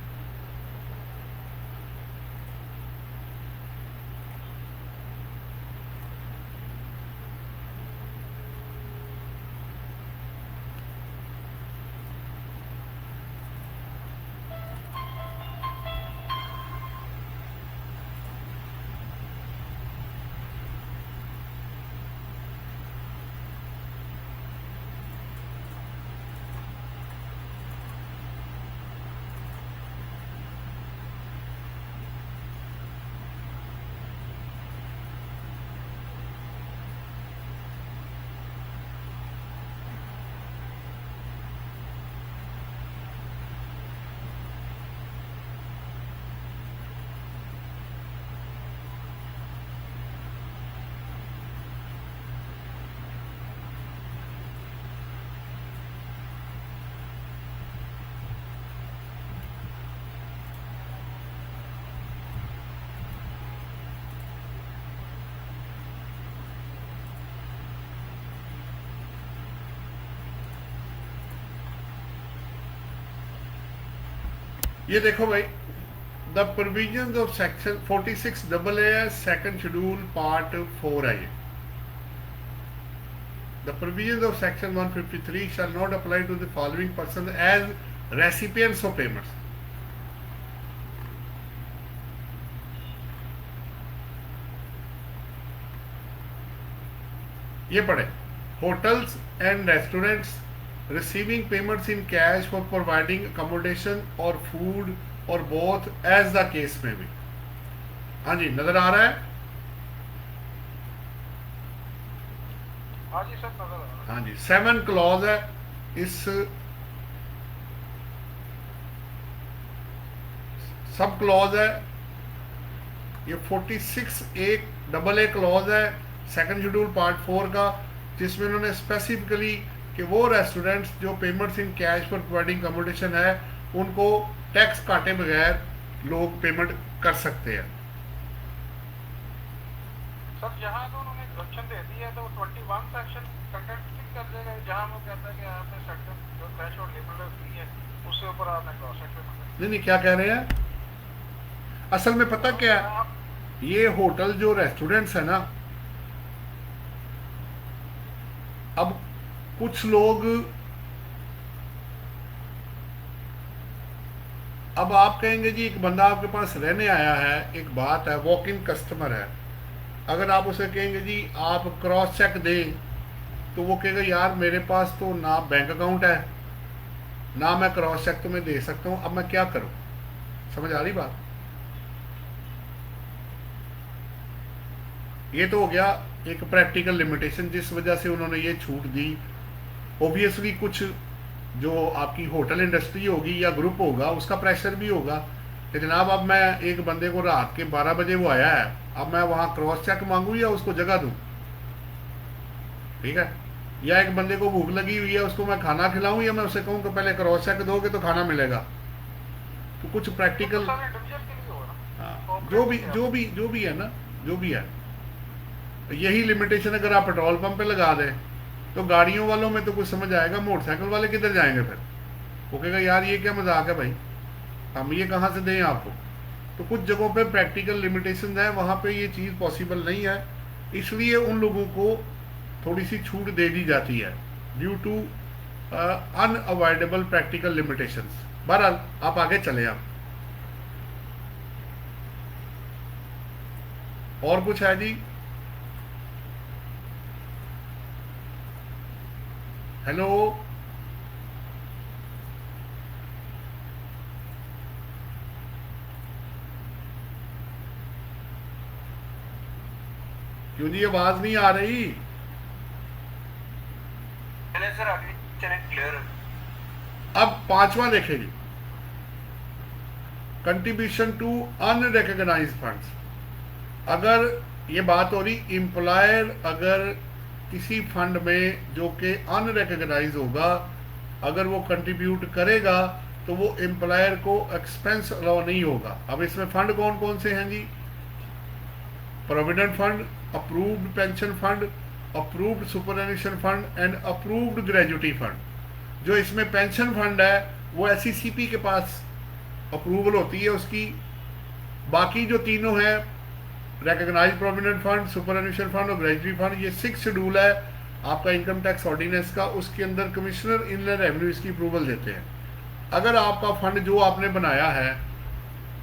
ये देखो भाई, the provisions of section 46 double A है, सेकंड शेड्यूल पार्ट 4 है ये। The provisions of section 153 shall not apply to the following person as recipients of payments. ये पढ़े, hotels and restaurants receiving payments in cash for providing accommodation or food or both as the case may be। हाँ जी, नजर आ रहा है? हाँ जी sir, नजर आ रहा है। हाँ जी, 7 क्लॉज है इस सब क्लॉज है। ये 46 एक डबल ए क्लॉज है सेकंड शेड्यूल पार्ट 4 का, जिसमें उन्होंने स्पेसिफिकली कि वो रेस्टोरेंट्स जो पेमेंट्स इन कैश पर प्रोवाइडिंग अकोमोडेशन है उनको टैक्स काटे बगैर लोग पेमेंट कर सकते हैं। सर जहाँ तो उन्होंने एग्जम्पशन दे दी है तो 21 सेक्शन कंटेंट कर देगा, जहाँ वो कहता है कि आपने सेक्टर जो कैश और लेबर फी है उससे ऊपर आपने क्रॉस सेक्टर। नहीं, क्या कह रहे हैं असल में पता क्या है, ये होटल जो रेस्टोरेंट्स है ना, अब कुछ लोग, अब आप कहेंगे जी एक बंदा आपके पास रहने आया है, एक बात है, वॉक इन कस्टमर है, अगर आप उसे कहेंगे जी आप क्रॉस चेक दें, तो वो कहेगा यार मेरे पास तो ना बैंक अकाउंट है ना मैं क्रॉस चेक तुम्हें दे सकता हूं, अब मैं क्या करूं? समझ आ रही बात? ये तो हो गया एक प्रैक्टिकल लिमिटेशन जिस वजह से उन्होंने ये छूट दी। ऑब्वियसली कुछ जो आपकी होटल इंडस्ट्री होगी या ग्रुप होगा उसका प्रेशर भी होगा कि जनाब अब मैं एक बंदे को रात के 12 बजे वो आया है, अब मैं वहाँ क्रॉस चेक मांगू या उसको जगह दूँ? ठीक है, या एक बंदे को भूख लगी हुई है उसको मैं खाना खिलाऊं या मैं उसे कहूँ कि पहले क्रॉस चेक दोगे तो खाना मिलेगा? तो कुछ प्रैक्टिकल, हाँ, जो भी है ना, जो भी है, यही लिमिटेशन अगर आप पेट्रोल पंप पे लगा दें तो गाड़ियों वालों में तो कुछ समझ आएगा, मोटरसाइकिल वाले किधर जाएंगे फिर? वो कहेगा यार ये क्या मजाक है भाई, हम ये कहाँ से दें आपको? तो कुछ जगहों पे प्रैक्टिकल लिमिटेशन है, वहाँ पे ये चीज़ पॉसिबल नहीं है, इसलिए उन लोगों को थोड़ी सी छूट दे दी जाती है due to unavoidable practical limitations. बहरहाल आप आगे चले, आप और कुछ है जी? हेलो, क्यों जी आवाज नहीं आ रही? सर आगे चले, क्लियर। अब 5वां देखें जी, कंट्रीब्यूशन टू अनरिकॉग्नाइज्ड फंड्स। अगर ये बात हो रही एम्प्लॉयर अगर किसी फंड में जो कि अनरिकॉग्नाइज होगा अगर वो कंट्रीब्यूट करेगा तो वो एम्प्लॉयर को एक्सपेंस अलाउ नहीं होगा। अब इसमें फंड कौन कौन से हैं जी? Provident fund, approved pension fund, approved superannuation fund and approved gratuity fund. जो इसमें पेंशन फंड है वो SECP के पास अप्रूवल होती है उसकी। बाकी जो तीनों हैं, रिकॉग्नाइज्ड प्रोविडेंट फंड, सुपरएन्यूएशन फंड और ग्रेजुएटी फंड, ये 6 शेड्यूल है आपका इनकम टैक्स ऑर्डिनेंस का, उसके अंदर कमिश्नर इनलैंड रेवेन्यू इसकी अप्रूवल देते हैं। अगर आपका फंड जो आपने बनाया है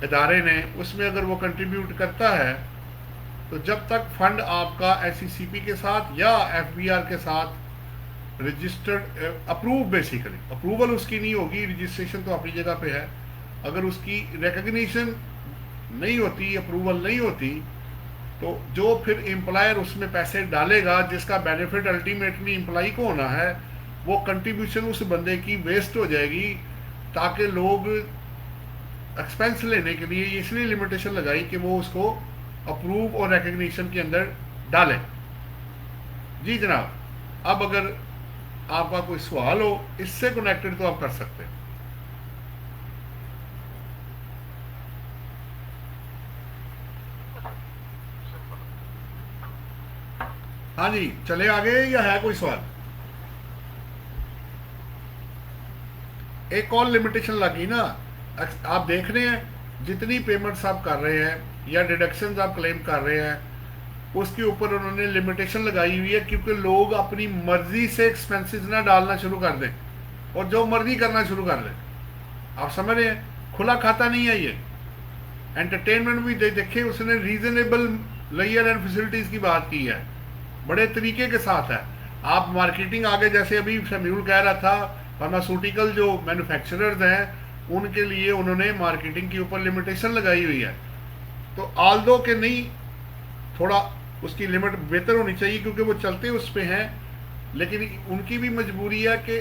इदारे ने, उसमें अगर वो कंट्रीब्यूट करता है तो जब तक फंड आपका SECP के साथ या FBR के साथ रजिस्टर्ड अप्रूव, बेसिकली अप्रूवल उसकी नहीं होगी, रजिस्ट्रेशन तो अपनी जगह पे है, अगर उसकी रिकग्निशन नहीं होती, अप्रूवल नहीं होती, तो जो फिर एम्प्लॉयर उसमें पैसे डालेगा जिसका बेनिफिट अल्टीमेटली एम्प्लॉय को होना है, वो कंट्रीब्यूशन उस बंदे की वेस्ट हो जाएगी। ताकि लोग एक्सपेंस लेने के लिए इसलिए लिमिटेशन लगाई कि वो उसको अप्रूव और रिकग्निशन के अंदर डालें। जी जनाब, अब अगर आपका कोई सवाल हो इससे कनेक्टेड तो आप कर सकते हैं। हाँ जी, चले आगे या है कोई सवाल? एक और लिमिटेशन लगी ना, आप देख रहे हैं जितनी पेमेंट्स आप कर रहे हैं या डिडक्शंस आप क्लेम कर रहे हैं, उसके ऊपर उन्होंने लिमिटेशन लगाई हुई है, क्योंकि लोग अपनी मर्जी से एक्सपेंसेस ना डालना शुरू कर दें और जो मर्जी करना शुरू कर दें। आप समझ रहे हैं, खुला खाता नहीं है ये। एंटरटेनमेंट भी देखे, उसने रीजनेबल लेयर एंड फैसिलिटीज की बात की है, बड़े तरीके के साथ है। आप मार्केटिंग आगे, जैसे अभी शमीउल कह रहा था, फार्मास्यूटिकल जो मैन्युफैक्चरर्स हैं उनके लिए उन्होंने मार्केटिंग के ऊपर लिमिटेशन लगाई हुई है। तो आल्दो के नहीं, थोड़ा उसकी लिमिट बेहतर होनी चाहिए क्योंकि वो चलते उस पे हैं, लेकिन उनकी भी मजबूरी है कि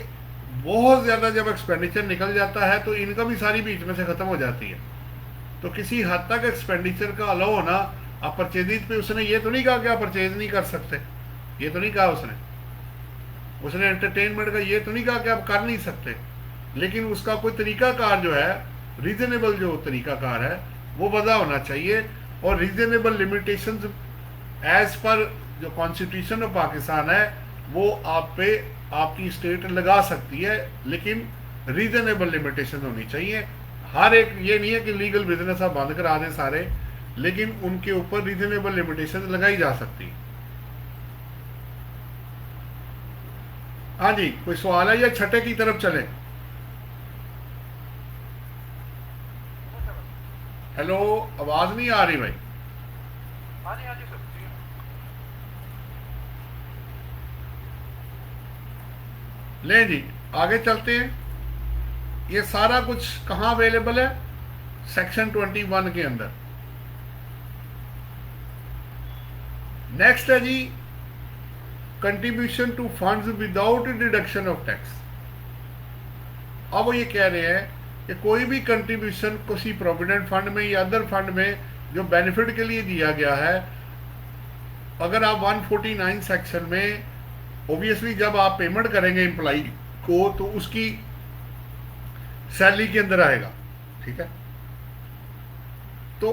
बहुत ज़्यादा जब एक्सपेंडिचर निकल जाता है तो इनकम भी सारी बीच में से ख़त्म हो जाती है। तो किसी हद तक एक्सपेंडिचर का अलाउ होना। आप परचेजिज पे उसने ये तो नहीं कहा कि आप परचेज नहीं कर सकते, ये तो नहीं कहा उसने एंटरटेनमेंट का ये तो नहीं कहा कि आप कर नहीं सकते, लेकिन उसका कोई तरीकाकार जो है, रीजनेबल जो तरीकाकार है वो वजह होना चाहिए। और रीजनेबल लिमिटेशंस एज पर जो कॉन्स्टिट्यूशन ऑफ पाकिस्तान है वो आप पे आपकी स्टेट लगा सकती है, लेकिन रीजनेबल लिमिटेशन होनी चाहिए। हर एक ये नहीं है कि लीगल बिजनेस आप बंद करा दें सारे, लेकिन उनके ऊपर रीजनेबल लिमिटेशन लगाई जा सकती है। हाँ जी, कोई सवाल है या छठे की तरफ चले? हेलो, आवाज नहीं आ रही भाई। हाँ जी सर। ले जी, आगे चलते हैं। ये सारा कुछ कहाँ अवेलेबल है? सेक्शन 21 के अंदर। नेक्स्ट है जी, contribution to funds without deduction of tax. अब वो ये कह रहे हैं कि कोई भी कंट्रीब्यूशन किसी प्रोविडेंट फंड में या अदर फंड में जो बेनिफिट के लिए दिया गया है, अगर आप 149 सेक्शन में ऑब्वियसली जब आप पेमेंट करेंगे एम्प्लॉई को तो उसकी सैलरी के अंदर आएगा, ठीक है। तो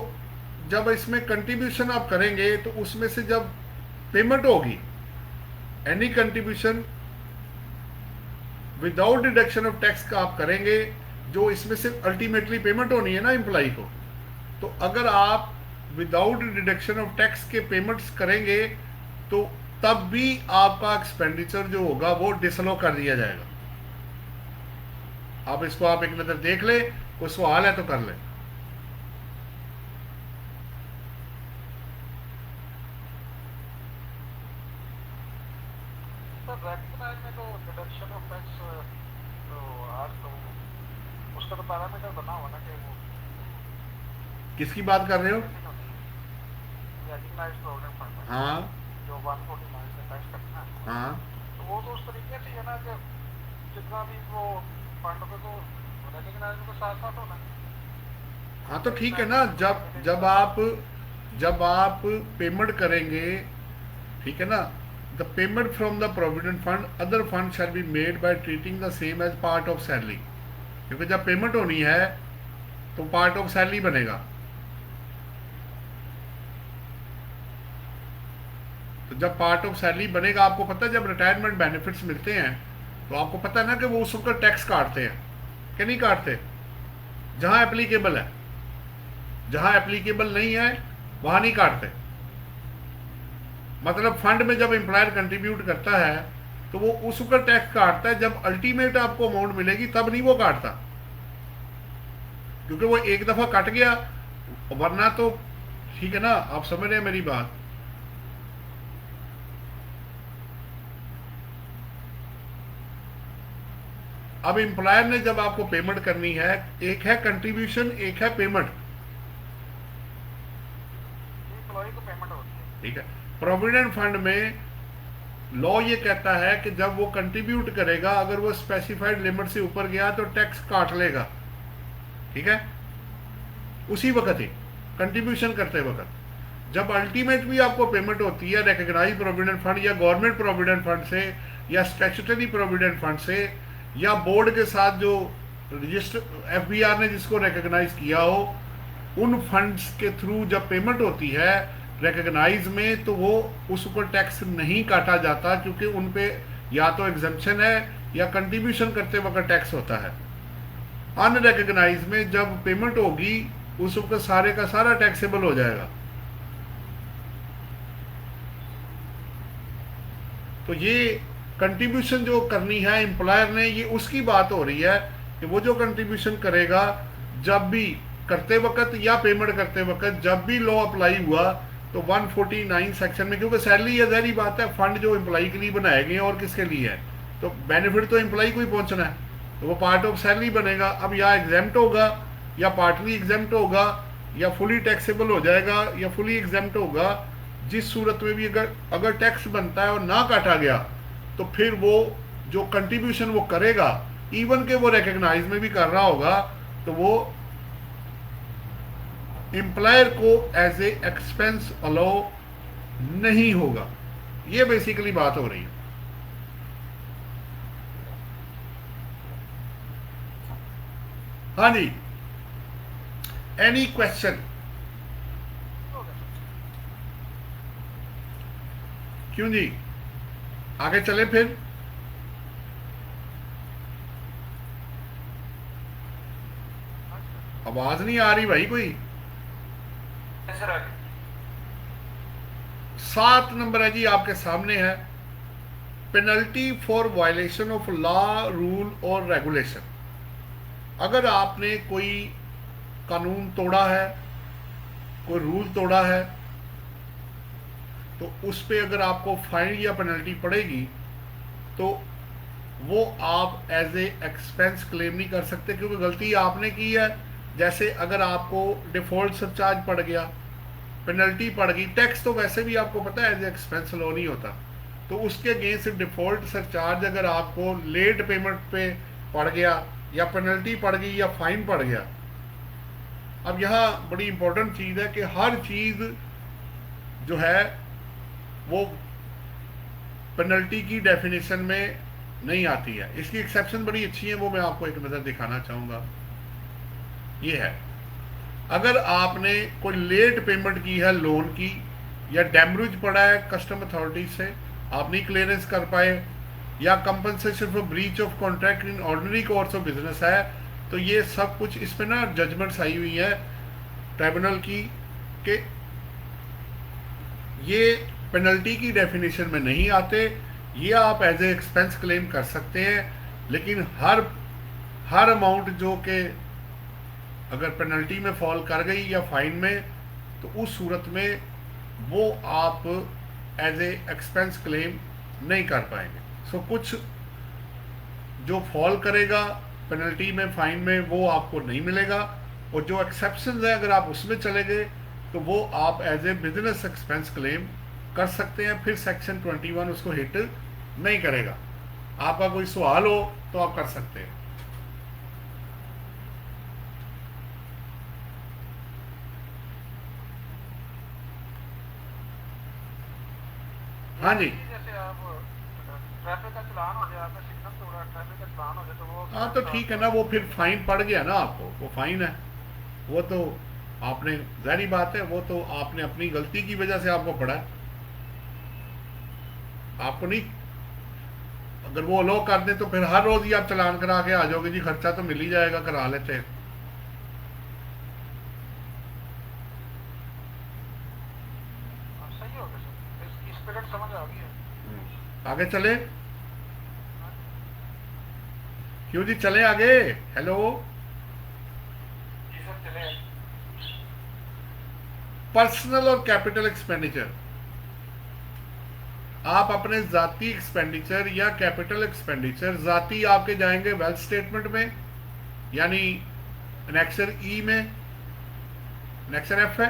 जब इसमें कंट्रीब्यूशन आप करेंगे तो उसमें से जब पेमेंट होगी, any contribution without deduction of tax का आप करेंगे, जो इसमें से अल्टीमेटली पेमेंट होनी है ना एम्प्लॉई को, तो अगर आप विदाउट डिडक्शन ऑफ टैक्स के पेमेंट्स करेंगे तो तब भी आपका एक्सपेंडिचर जो होगा वो डिसअलाउ कर दिया जाएगा। आप इसको आप एक नजर देख ले, कोई सवाल है तो कर ले। रेकग्नाइज में तो डिडक्शन ऑफ टैक्स तो आज तो उसका तो पैरामीटर बना हुआ ना कि वो किसकी बात कर रहे हो? रेकग्नाइज प्रोविडेंट फंड में हाँ जो 149 में टैक्स कटना है, हाँ, तो वो तो उस तरीके से है ना कि जितना भी वो फंड पे तो रेकग्नाइज के साथ साथ होना। हाँ तो ठीक है ना, जब आप पेमेंट करेंगे, ठीक है ना, the payment from the provident fund other fund shall be made by treating the same as part of salary, क्योंकि जब पेमेंट होनी है तो पार्ट ऑफ सैलरी बनेगा। तो जब पार्ट ऑफ सैलरी बनेगा, आपको पता है जब रिटायरमेंट बेनिफिट्स मिलते हैं तो आपको पता है ना कि वो उस वक्त टैक्स काटते हैं कि नहीं काटते, जहां एप्लीकेबल है। जहां एप्लीकेबल नहीं है वहां नहीं काटते। मतलब फंड में जब एम्प्लॉयर कंट्रीब्यूट करता है तो वो उस वक्त टैक्स काटता है, जब अल्टीमेट आपको अमाउंट मिलेगी तब नहीं वो काटता, क्योंकि वो एक दफा कट गया, वरना तो ठीक है ना, आप समझ रहे हैं मेरी बात। अब एम्प्लॉयर ने जब आपको पेमेंट करनी है, एक है कंट्रीब्यूशन, एक है पेमेंट, एम्प्लॉय को पेमेंट होती है, ठीक है। प्रोविडेंट फंड में लॉ ये कहता है कि जब वो कंट्रीब्यूट करेगा, अगर वो स्पेसिफाइड लिमिट से ऊपर गया तो टैक्स काट लेगा, ठीक है, उसी वक्त ही कंट्रीब्यूशन करते वक्त। जब अल्टीमेट भी आपको पेमेंट होती है रिकॉग्नाइज्ड प्रोविडेंट फंड या गवर्नमेंट प्रोविडेंट फंड से या स्टैट्यूटरी प्रोविडेंट फंड से या बोर्ड के साथ जो रजिस्टर एफबीआर ने जिसको रिकॉग्नाइज किया हो, उन फंड्स के थ्रू जब पेमेंट होती है रिकॉग्नाइज में, तो वो उस ऊपर टैक्स नहीं काटा जाता, क्योंकि उन पे या तो एग्जम्पशन है या कंट्रीब्यूशन करते वक्त टैक्स होता है। अनरिकग्नाइज में जब पेमेंट होगी उस वक्त सारे का सारा टैक्सेबल हो जाएगा। तो ये कंट्रीब्यूशन जो करनी है एम्प्लॉयर ने, ये उसकी बात हो रही है कि वो जो कंट्रीब्यूशन करेगा जब भी करते वक्त या पेमेंट करते वक्त, जब भी लॉ अप्लाई हुआ तो 149 सेक्शन में, क्योंकि सैलरी ये ज़ाहिर बात है फंड जो एम्प्लॉई के लिए बनाए गए हैं और किसके लिए है, तो बेनिफिट तो एम्प्लॉई को ही पहुंचना है, तो वो पार्ट ऑफ सैलरी बनेगा। अब या एग्जेम्प्ट होगा या पार्टली एग्जेम्प्ट होगा या फुली टैक्सेबल हो जाएगा या फुली एग्जेम्प्ट होगा। जिस सूरत में भी अगर टैक्स बनता है और ना काटा गया तो फिर वो जो कंट्रीब्यूशन वो करेगा, इवन के वो रिकग्नाइज में भी कर रहा होगा, तो वो एम्प्लॉयर को एज ए एक्सपेंस अलाउ नहीं होगा। ये बेसिकली बात हो रही है। हाँ जी, एनी क्वेश्चन? क्यों जी, आगे चले फिर? आवाज नहीं आ रही भाई कोई। 7 नंबर है जी, आपके सामने है, penalty for violation of law, rule और रेगुलेशन। अगर आपने कोई कानून तोड़ा है, कोई रूल तोड़ा है, तो उस पे अगर आपको फाइन या पेनल्टी पड़ेगी तो वो आप एज ए एक्सपेंस क्लेम नहीं कर सकते, क्योंकि गलती आपने की है। जैसे अगर आपको डिफॉल्ट सरचार्ज पड़ गया, पेनल्टी पड़ गई, टैक्स तो वैसे भी आपको पता है एज ए एक्सपेंस लो नहीं होता, तो उसके अगेंस्ट डिफॉल्ट सरचार्ज अगर आपको लेट पेमेंट पे पड़ गया या पेनल्टी पड़ गई या फाइन पड़ गया। अब यहाँ बड़ी इंपॉर्टेंट चीज़ है कि हर चीज़ जो है वो पेनल्टी की डेफिनेशन में नहीं आती है, इसकी एक्सेप्शन बड़ी अच्छी है, वो मैं आपको एक नज़र दिखाना चाहूँगा। ये है, अगर आपने कोई लेट पेमेंट की है लोन की, या डैमरेज पड़ा है कस्टम अथॉरिटी से, आप नहीं क्लियरेंस कर पाए, या compensation for breach of contract in ordinary course of business है, तो ये सब कुछ इस पे ना जजमेंट्स आई हुई है ट्राइब्यूनल की कि ये पेनल्टी की डेफिनेशन में नहीं आते, ये आप एज ए एक्सपेंस क्लेम कर सकते हैं। लेकिन हर अमाउंट जो कि अगर पेनल्टी में फॉल कर गई या फाइन में, तो उस सूरत में वो आप एज ए एक्सपेंस क्लेम नहीं कर पाएंगे। सो कुछ जो फॉल करेगा पेनल्टी में, फाइन में, वो आपको नहीं मिलेगा, और जो एक्सेप्शंस है अगर आप उसमें चले गए तो वो आप as a business expense claim कर सकते हैं, फिर सेक्शन 21 उसको हिट नहीं करेगा। आपका कोई सवाल हो तो आप कर सकते हैं। हाँ जी, जैसे आप ट्रैफिक का चलान हो जाए, आपने सिग्नल तोड़ा, ट्रैफिक का चलान हो जाए, तो वो हाँ तो ठीक है ना, वो फिर फाइन पड़ गया ना आपको, वो फाइन है, वो तो आपने, जाहिर बात है, वो तो आपने अपनी गलती की वजह से आपको पड़ा है, आपको नहीं। अगर वो अलो कर दें तो फिर हर रोज ही आप चलान करा के आ जाओगे जी, खर्चा तो मिल ही जाएगा, करा लेते हैं। सही हो गया सर, इसकी स्पिरिट समझ आ गई है। आगे चले? क्यों जी, चले आगे? हेलो, जी सर, चले। पर्सनल और कैपिटल एक्सपेंडिचर, आप अपने जाती एक्सपेंडिचर या कैपिटल एक्सपेंडिचर, जाती आपके जाएंगे वेल्थ स्टेटमेंट में, यानी एनेक्सर ई में, एनेक्सर एफ है,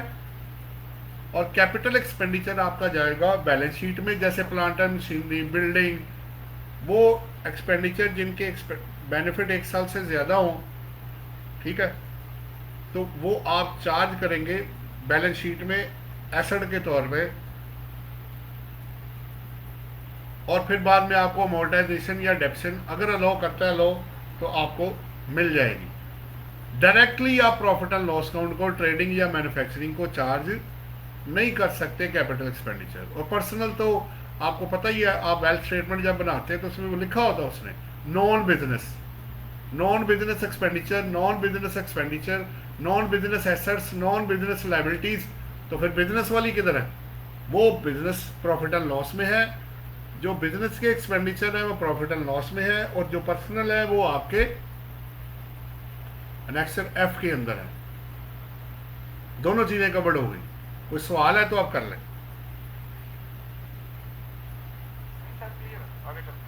और कैपिटल एक्सपेंडिचर आपका जाएगा बैलेंस शीट में, जैसे प्लांट एंड मशीनरी, बिल्डिंग, वो एक्सपेंडिचर जिनके बेनिफिट 1 साल से ज़्यादा हो, ठीक है, तो वो आप चार्ज करेंगे बैलेंस शीट में एसेट के तौर पे, और फिर बाद में आपको अमोर्टाइजेशन या डेप्शन अगर अलाउ करता है लॉ तो आपको मिल जाएगी। डायरेक्टली आप प्रॉफिट एंड लॉस अकाउंट को, ट्रेडिंग या मैन्युफैक्चरिंग को चार्ज नहीं कर सकते कैपिटल एक्सपेंडिचर। और पर्सनल तो आपको पता ही है, आप वेल्थ स्टेटमेंट जब बनाते हैं तो उसमें वो लिखा होता है, उसने non business, non business expenditure, non business expenditure, non business assets, non business liabilities. तो फिर बिजनेस वाली किधर है? वो बिजनेस प्रॉफिट एंड लॉस में है। जो बिजनेस के एक्सपेंडिचर है वो प्रॉफिट एंड लॉस में है, और जो पर्सनल है वो आपके एनेक्सर एफ के अंदर है। दोनों चीजें कवर्ड हो गई। कोई सवाल है तो आप कर लें। सर क्लियर है, आगे चलते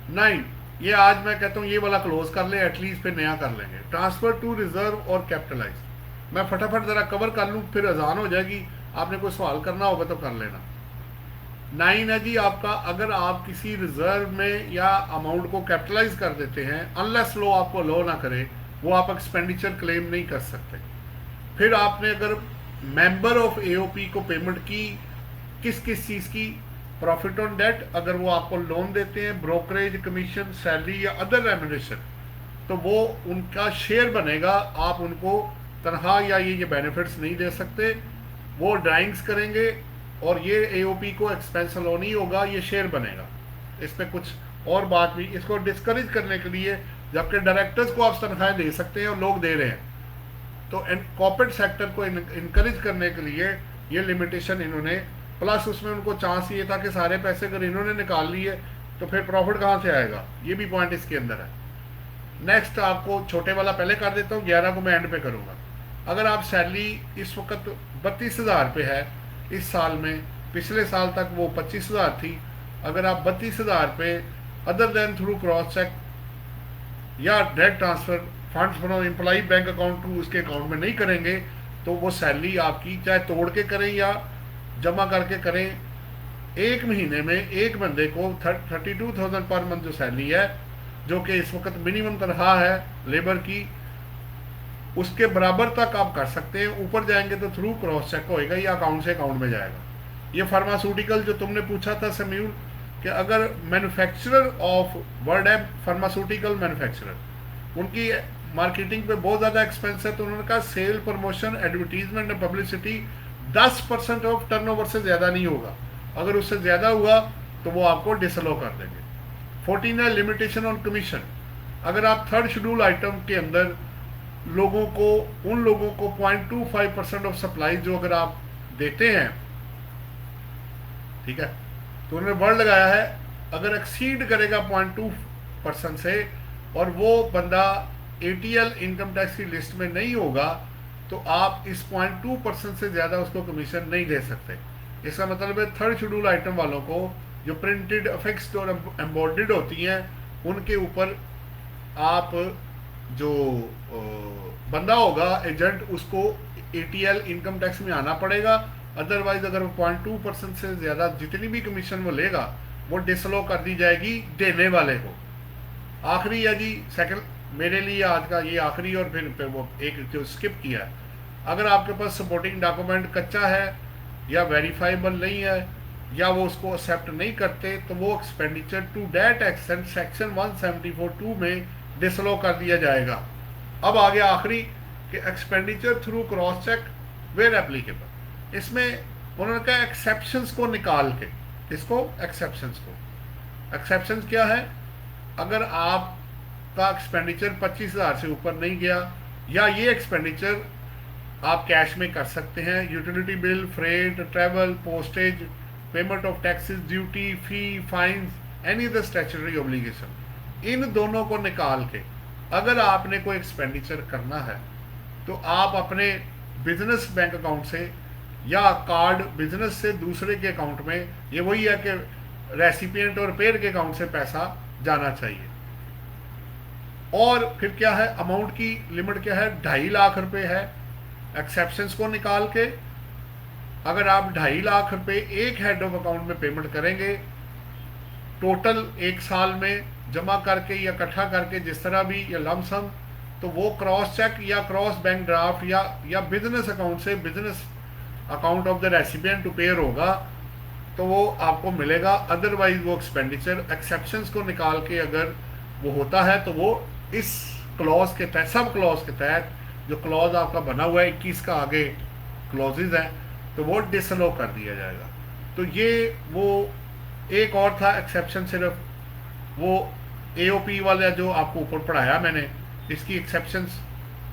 हैं। 9, ये आज मैं कहता हूँ ये वाला क्लोज कर ले एटलीस्ट, फिर नया कर लेंगे। ट्रांसफर टू रिजर्व और कैपिटलाइज। मैं फटाफट जरा कवर कर लूँ, फिर अजान हो जाएगी, आपने कोई सवाल करना होगा तो कर लेना। 9 है जी आपका, अगर आप किसी रिजर्व में या अमाउंट को कैपिटलाइज कर देते हैं, अनलेस लो आपको लो ना करे, वो आप एक्सपेंडिचर क्लेम नहीं कर सकते। फिर आपने अगर मेंबर ऑफ एओपी को पेमेंट की, किस किस चीज़ की? प्रॉफिट ऑन डेट, अगर वो आपको लोन देते हैं, ब्रोकरेज कमीशन, सैलरी या अदर रेम्युनरेशन, तो वो उनका शेयर बनेगा। आप उनको तनख्वाह या ये बेनिफिट्स नहीं दे सकते। वो ड्राइंग्स करेंगे और ये एओपी को एक्सपेंस लो नहीं होगा, ये शेयर बनेगा। इस पर कुछ और बात भी, इसको डिस्करेज करने के लिए, जबकि डायरेक्टर्स को आप तनख्वाहें दे सकते हैं और लोग दे रहे हैं, तो कॉर्पोरेट सेक्टर को इनकरेज करने के लिए ये लिमिटेशन इन्होंने, प्लस उसमें उनको चांस ये था कि सारे पैसे अगर इन्होंने निकाल लिए तो फिर प्रॉफिट कहाँ से आएगा, ये भी पॉइंट इसके अंदर है। नेक्स्ट आपको छोटे वाला पहले कर देता हूँ, 11 को मैं एंड पे करूँगा। अगर आप सैलरी इस वक्त 32,000 पे है इस साल में, पिछले साल तक वो 25,000 थी, अगर आप 32,000 पे other than through cross cheque या direct transfer funds from employee bank account to उसके अकाउंट में नहीं करेंगे, तो वो सैलरी आपकी चाहे तोड़ के करें या जमा करके करें, एक महीने में एक बंदे को 32,000 पर मंथ जो सैलरी है, जो कि इस वक्त मिनिमम तनख्वाह है लेबर की, उसके बराबर तक आप कर सकते हैं। ऊपर जाएंगे तो थ्रू क्रॉस चेक होएगा या अकाउंट से अकाउंट में जाएगा। ये फार्मास्यूटिकल जो तुमने पूछा था समीउल, कि अगर मैन्युफैक्चरर ऑफ वर्ल्ड है फार्मास्यूटिकल मैन्युफैक्चरर, उनकी मार्केटिंग पे बहुत ज़्यादा एक्सपेंस है, तो उन्होंने कहा sale, promotion, advertisement and publicity 10% of turnover से ज़्यादा नहीं होगा। अगर उससे ज़्यादा हुआ तो वो आपको डिसअलो कर देंगे। 14 है लिमिटेशन ऑन कमीशन। अगर आप थर्ड शेड्यूल आइटम के अंदर लोगों को, उन लोगों को 0.25% ऑफ सप्लाई जो अगर आप देते हैं, ठीक है, तो उन्होंने वर्ड लगाया है अगर एक्सीड करेगा 0.2% से और वो बंदा एटीएल इनकम टैक्स की लिस्ट में नहीं होगा, तो आप इस 0.2% से ज़्यादा उसको कमीशन नहीं दे सकते। इसका मतलब है थर्ड शेड्यूल आइटम वालों को जो प्रिंटेड, अफिक्स्ड और एम्बॉर्डेड होती हैं, उनके ऊपर आप जो बंदा होगा एजेंट, उसको एटीएल इनकम टैक्स में आना पड़ेगा। अदरवाइज अगर 0.2% से ज़्यादा जितनी भी कमीशन वो लेगा वो डिसअलो कर दी जाएगी देने वाले को। आखिरी है जी सेकंड, मेरे लिए आज का ये आखिरी, और फिर वो एक जो स्किप किया है, अगर आपके पास सपोर्टिंग डॉक्यूमेंट कच्चा है या वेरीफाइबल नहीं है या वो उसको एक्सेप्ट नहीं करते, तो वो expenditure to date extent section 174(2) में डिसअलो कर दिया जाएगा। अब आ गया आखिरी कि expenditure through cross cheque where applicable. इसमें उन्होंने कहा एक्सेप्शंस को निकाल के, इसको एक्सेप्शंस को, एक्सेप्शंस क्या है? अगर आपका एक्सपेंडिचर 25,000 से ऊपर नहीं गया, या ये एक्सपेंडिचर आप कैश में कर सकते हैं, utility bill, freight, travel, postage, payment of taxes, duty, fee, fines, any other statutory obligation, इन दोनों को निकाल के अगर आपने कोई एक्सपेंडिचर करना है तो आप अपने बिजनेस बैंक अकाउंट से या कार्ड बिजनेस से दूसरे के अकाउंट में, ये वही है कि रेसिपिएंट और पेयर के अकाउंट से पैसा जाना चाहिए। और फिर क्या है, अमाउंट की लिमिट क्या है? 2.5 लाख रुपए है। एक्सेप्शंस को निकाल के अगर आप 2.5 लाख रुपए एक हेड ऑफ अकाउंट में पेमेंट करेंगे, टोटल एक साल में जमा करके या इकट्ठा करके जिस तरह भी, या लमसम, तो वो क्रॉस चेक या क्रॉस बैंक ड्राफ्ट या बिजनेस अकाउंट से business account of the recipient to payer होगा, तो वो आपको मिलेगा। अदरवाइज वो एक्सपेंडिचर एक्सेप्शंस को निकाल के अगर वो होता है तो वो इस क्लॉज के तहत, सब क्लॉज के तहत जो क्लॉज आपका बना हुआ है 21 का आगे क्लॉजेज हैं, तो वो डिसअलो कर दिया जाएगा। तो ये वो एक और था एक्सेप्शन, सिर्फ वो AOP वाला जो आपको ऊपर पढ़ाया मैंने, इसकी एक्सेप्शंस,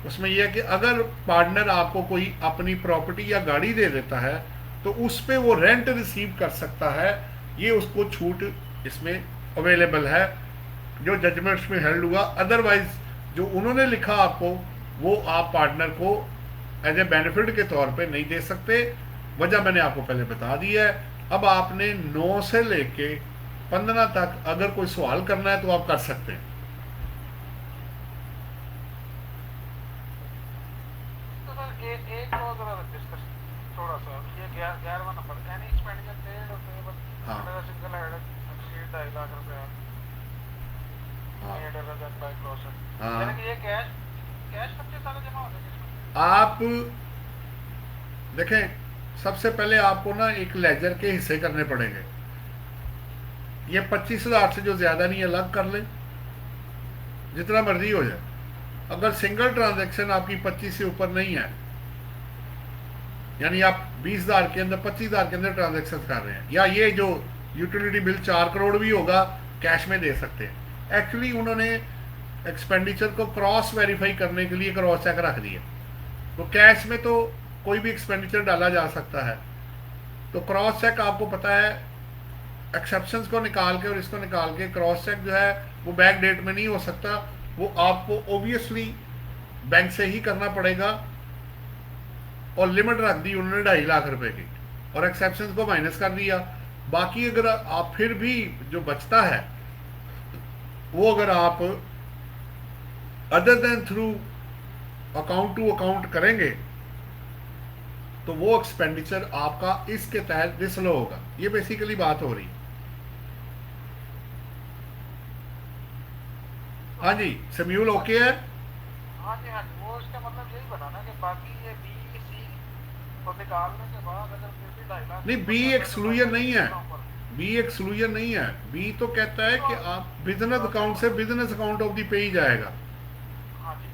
उसमें यह है कि अगर पार्टनर आपको कोई अपनी प्रॉपर्टी या गाड़ी दे देता है तो उस पे वो रेंट रिसीव कर सकता है, ये उसको छूट इसमें अवेलेबल है जो जजमेंट्स में हेल्ड हुआ। अदरवाइज जो उन्होंने लिखा आपको वो आप पार्टनर को एज ए बेनिफिट के तौर पे नहीं दे सकते। वजह मैंने आपको पहले बता दी है। अब आपने 9 से लेके 15 तक अगर कोई सवाल करना है तो आप कर सकते हैं। तो सर एक और जरा डिस्कस थोड़ा सा, ये 11वां number, any expenditure paid or payable हाँ। Under single head exceed 2.5 lakh रुपए हाँ। Made other than by closure, हाँ। यानी कि ये कैश खर्चे सारे जमा हो जाएंगे इसमें। आप देखें, सबसे पहले आपको ना एक लेजर के हिस्से करने पड़ेंगे। ये 25,000 से जो ज्यादा नहीं अलग कर लें, जितना मर्जी हो जाए। अगर सिंगल ट्रांजैक्शन आपकी 25 से ऊपर नहीं है, यानी आप 20,000 के अंदर 25,000 के अंदर ट्रांजैक्शन कर रहे हैं, या ये जो यूटिलिटी बिल 4 करोड़ भी होगा, कैश में दे सकते हैं। एक्चुअली उन्होंने एक्सपेंडिचर को क्रॉस वेरीफाई करने के लिए क्रॉस चेक रख दिए। तो कैश में तो कोई भी एक्सपेंडिचर डाला जा सकता है, तो क्रॉस चेक आपको पता है, एक्सेप्शंस को निकाल के और इसको निकाल के क्रॉस चेक जो है वो बैक डेट में नहीं हो सकता, वो आपको ओबियसली बैंक से ही करना पड़ेगा। और लिमिट रख दी उन्होंने 2.5 लाख रुपए की, और एक्सेप्शंस को माइनस कर दिया। बाकी अगर आप फिर भी जो बचता है वो अगर आप other than through account to account करेंगे तो वो एक्सपेंडिचर आपका इसके तहत डिसलो होगा। ये बेसिकली बात हो रही। हाँ जी, समयूल ओके है। हाँ जी, वो इसका मतलब यही बना ना कि बाकी ये बी सी को निकालने के बाद अगर फिर भी 2.5 लाख नहीं, बी एक्सक्लूजन नहीं है, बी एक्सक्लूजन नहीं है। बी तो कहता है कि आप बिजनेस अकाउंट से बिजनेस अकाउंट ऑफ दी पे ही जाएगा। हाँ जी,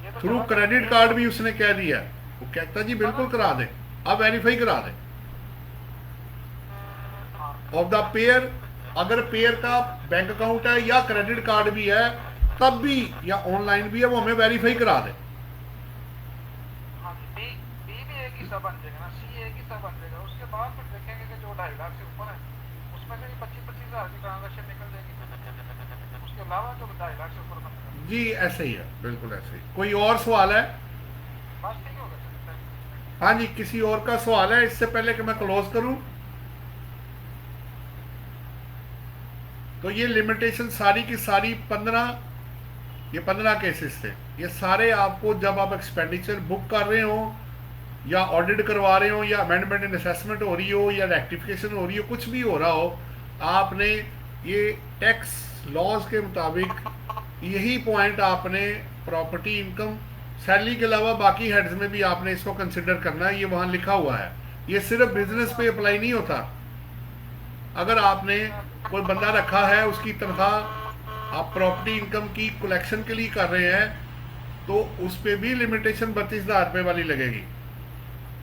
ये तो थ्रू चला क्रेडिट गया। कार्ड भी उसने कह दिया, वो कहता जी बिल्कुल करा दे, आप वेरीफाई करा दे हाँ, ऑफ द पेयर। अगर पेयर का बैंक अकाउंट है या क्रेडिट कार्ड भी है तब भी, या ऑनलाइन भी है, वो हमें वेरीफाई करा दे। हाँ जी, बी भी एक हिस्सा बन जाएगा ना, सी एक हिस्सा बन जाएगा। उसके बाद फिर देखेंगे कि जो 2.5 लाख से ऊपर है उसमें से भी 25-25 हज़ार की ट्रांजेक्शन निकल जाएगी, उसके अलावा जो 2.5 लाख से ऊपर बनेगा। जी ऐसे ही है, बिल्कुल ऐसे ही। कोई और सवाल है? बस ठीक होगा सर। हाँ जी, किसी और का सवाल है इससे पहले कि मैं क्लोज करूं? तो ये लिमिटेशन सारी की सारी 15 केसेस थे। ये सारे आपको जब आप एक्सपेंडिचर बुक कर रहे हो या ऑडिट करवा रहे हो या अमेंडमेंट एंड असेसमेंट हो रही हो या रेक्टिफिकेशन हो रही हो, कुछ भी हो रहा हो, आपने ये टैक्स लॉज के मुताबिक यही पॉइंट आपने प्रॉपर्टी इनकम सैलरी के अलावा बाकी हेड्स में भी आपने इसको कंसिडर करना है। ये वहाँ लिखा हुआ है, ये सिर्फ बिजनेस पे अप्लाई नहीं होता। अगर आपने कोई बंदा रखा है, उसकी तनख्वाह आप प्रॉपर्टी इनकम की कलेक्शन के लिए कर रहे हैं, तो उस पर भी लिमिटेशन 32,000 रुपये वाली लगेगी।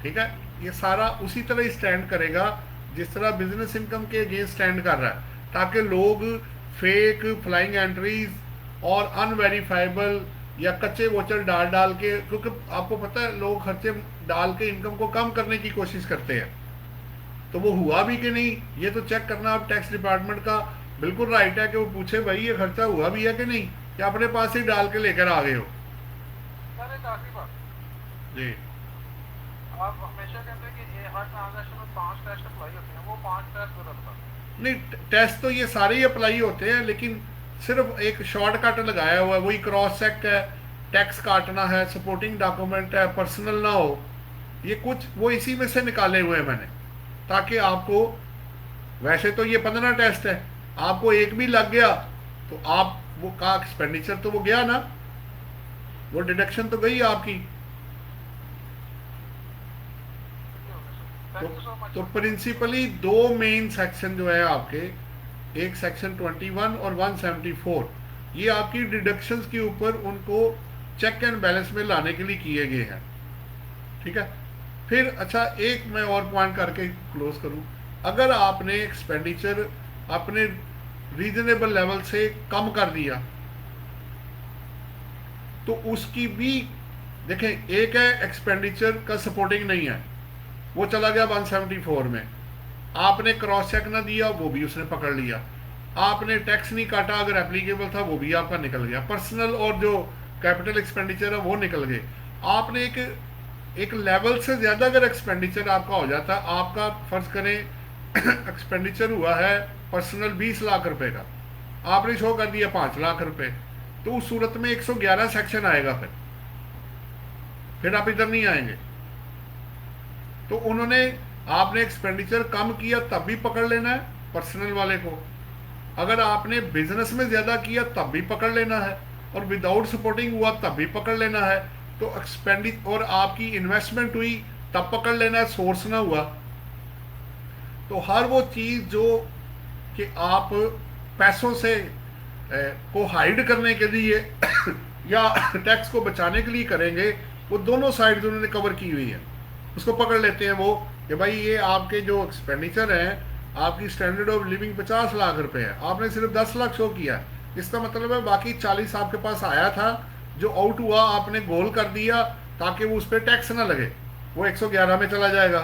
ठीक है, ये सारा उसी तरह ही स्टैंड करेगा जिस तरह बिजनेस इनकम के अगेंस्ट स्टैंड कर रहा है, ताकि लोग फेक फ्लाइंग एंट्रीज और अनवेरीफाइबल या कच्चे वोचर डाल के, क्योंकि आपको पता है लोग खर्चे डाल के इनकम को कम करने की कोशिश करते हैं, तो वो हुआ भी कि नहीं ये तो चेक करना आप टैक्स डिपार्टमेंट का बिल्कुल राइट है कि वो पूछे भाई ये खर्चा हुआ भी है कि नहीं, या अपने पास ही डाल के लेकर आ गए हो। सर एक आखिरी बात, जी, आप हमेशा कहते हैं कि ये हर ट्रांजैक्शन में 5 टेस्ट अप्लाई होते हैं, वो 5 टेस्ट बदलता है। नहीं टेस्ट तो ये सारे ही अप्लाई होते हैं, लेकिन सिर्फ एक शॉर्टकट लगाया हुआ है, वही क्रॉस चेक है, टैक्स काटना है, सपोर्टिंग डॉक्यूमेंट है, पर्सनल ना हो, ये कुछ वो इसी में से निकाले हुए हैं मैंने, ताकि आपको, वैसे तो ये 15 टेस्ट है, आपको एक भी लग गया तो आप वो का एक्सपेंडिचर तो वो गया ना, वो डिडक्शन तो गई आपकी। Thank you so much. तो प्रिंसिपली 2 मेन सेक्शन जो है आपके, एक सेक्शन 21 और 174, ये आपकी डिडक्शंस के ऊपर उनको चेक एंड बैलेंस में लाने के लिए किए गए हैं। ठीक है, फिर अच्छा एक मैं और पॉइंट करके क्लोज करूं, अगर आपने एक्सपेंडिचर अपने रीजनेबल लेवल से कम कर दिया, तो उसकी भी देखें, एक है एक्सपेंडिचर का सपोर्टिंग नहीं है, वो चला गया 174 में, आपने क्रॉस चेक ना दिया वो भी उसने पकड़ लिया, आपने टैक्स नहीं काटा अगर एप्लीकेबल था वो भी आपका निकल गया, पर्सनल और जो कैपिटल एक्सपेंडिचर है वो निकल गए। आपने एक लेवल से ज़्यादा अगर एक्सपेंडिचर आपका हो जाता, आपका फर्ज करें एक्सपेंडिचर हुआ है पर्सनल 20 लाख रुपए का, आपने शो कर दिया 5 लाख रुपए, तो उस सूरत में 111 सेक्शन आएगा, फिर आप इधर नहीं आएंगे। तो उन्होंने आपने एक्सपेंडिचर कम किया तब भी पकड़ लेना है पर्सनल वाले को, अगर आपने बिजनेस में ज़्यादा किया तब भी पकड़ लेना है, और विदाउट सपोर्टिंग हुआ तब भी पकड़ लेना है। तो एक्सपेंडिचर और आपकी इन्वेस्टमेंट हुई तब पकड़ लेना है, सोर्स ना हुआ। तो हर वो चीज़ जो कि आप पैसों से को हाइड करने के लिए या टैक्स को बचाने के लिए करेंगे, वो दोनों साइड उन्होंने कवर की हुई है, उसको पकड़ लेते हैं वो कि भाई ये आपके जो एक्सपेंडिचर हैं, आपकी स्टैंडर्ड ऑफ लिविंग 50 लाख रुपए है, आपने सिर्फ 10 लाख शो किया, इसका मतलब है बाकी 40 आपके पास आया था, जो आउट हुआ आपने गोल कर दिया ताकि वो उस पर टैक्स ना लगे, वो 111 में चला जाएगा।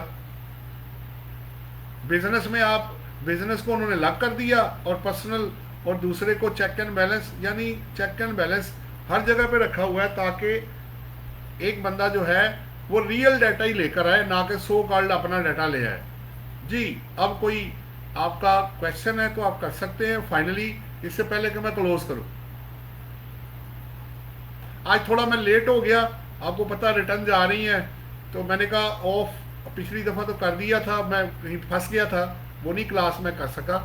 बिजनेस में आप बिजनेस को उन्होंने लग कर दिया, और पर्सनल और दूसरे को चेक एंड बैलेंस, यानी चेक एंड बैलेंस हर जगह पे रखा हुआ है ताकि एक बंदा जो है वो रियल डाटा ही लेकर आए, ना कि सो कॉल्ड अपना डाटा ले आए। जी, अब कोई आपका क्वेश्चन है तो आप कर सकते हैं फाइनली, इससे पहले कि मैं क्लोज करूं। आज थोड़ा मैं लेट हो गया, आपको पता रिटर्न जा रही हैं, तो मैंने कहा ऑफ पिछली दफ़ा तो कर दिया था, मैं कहीं फंस गया था, वो नहीं क्लास में कर सका,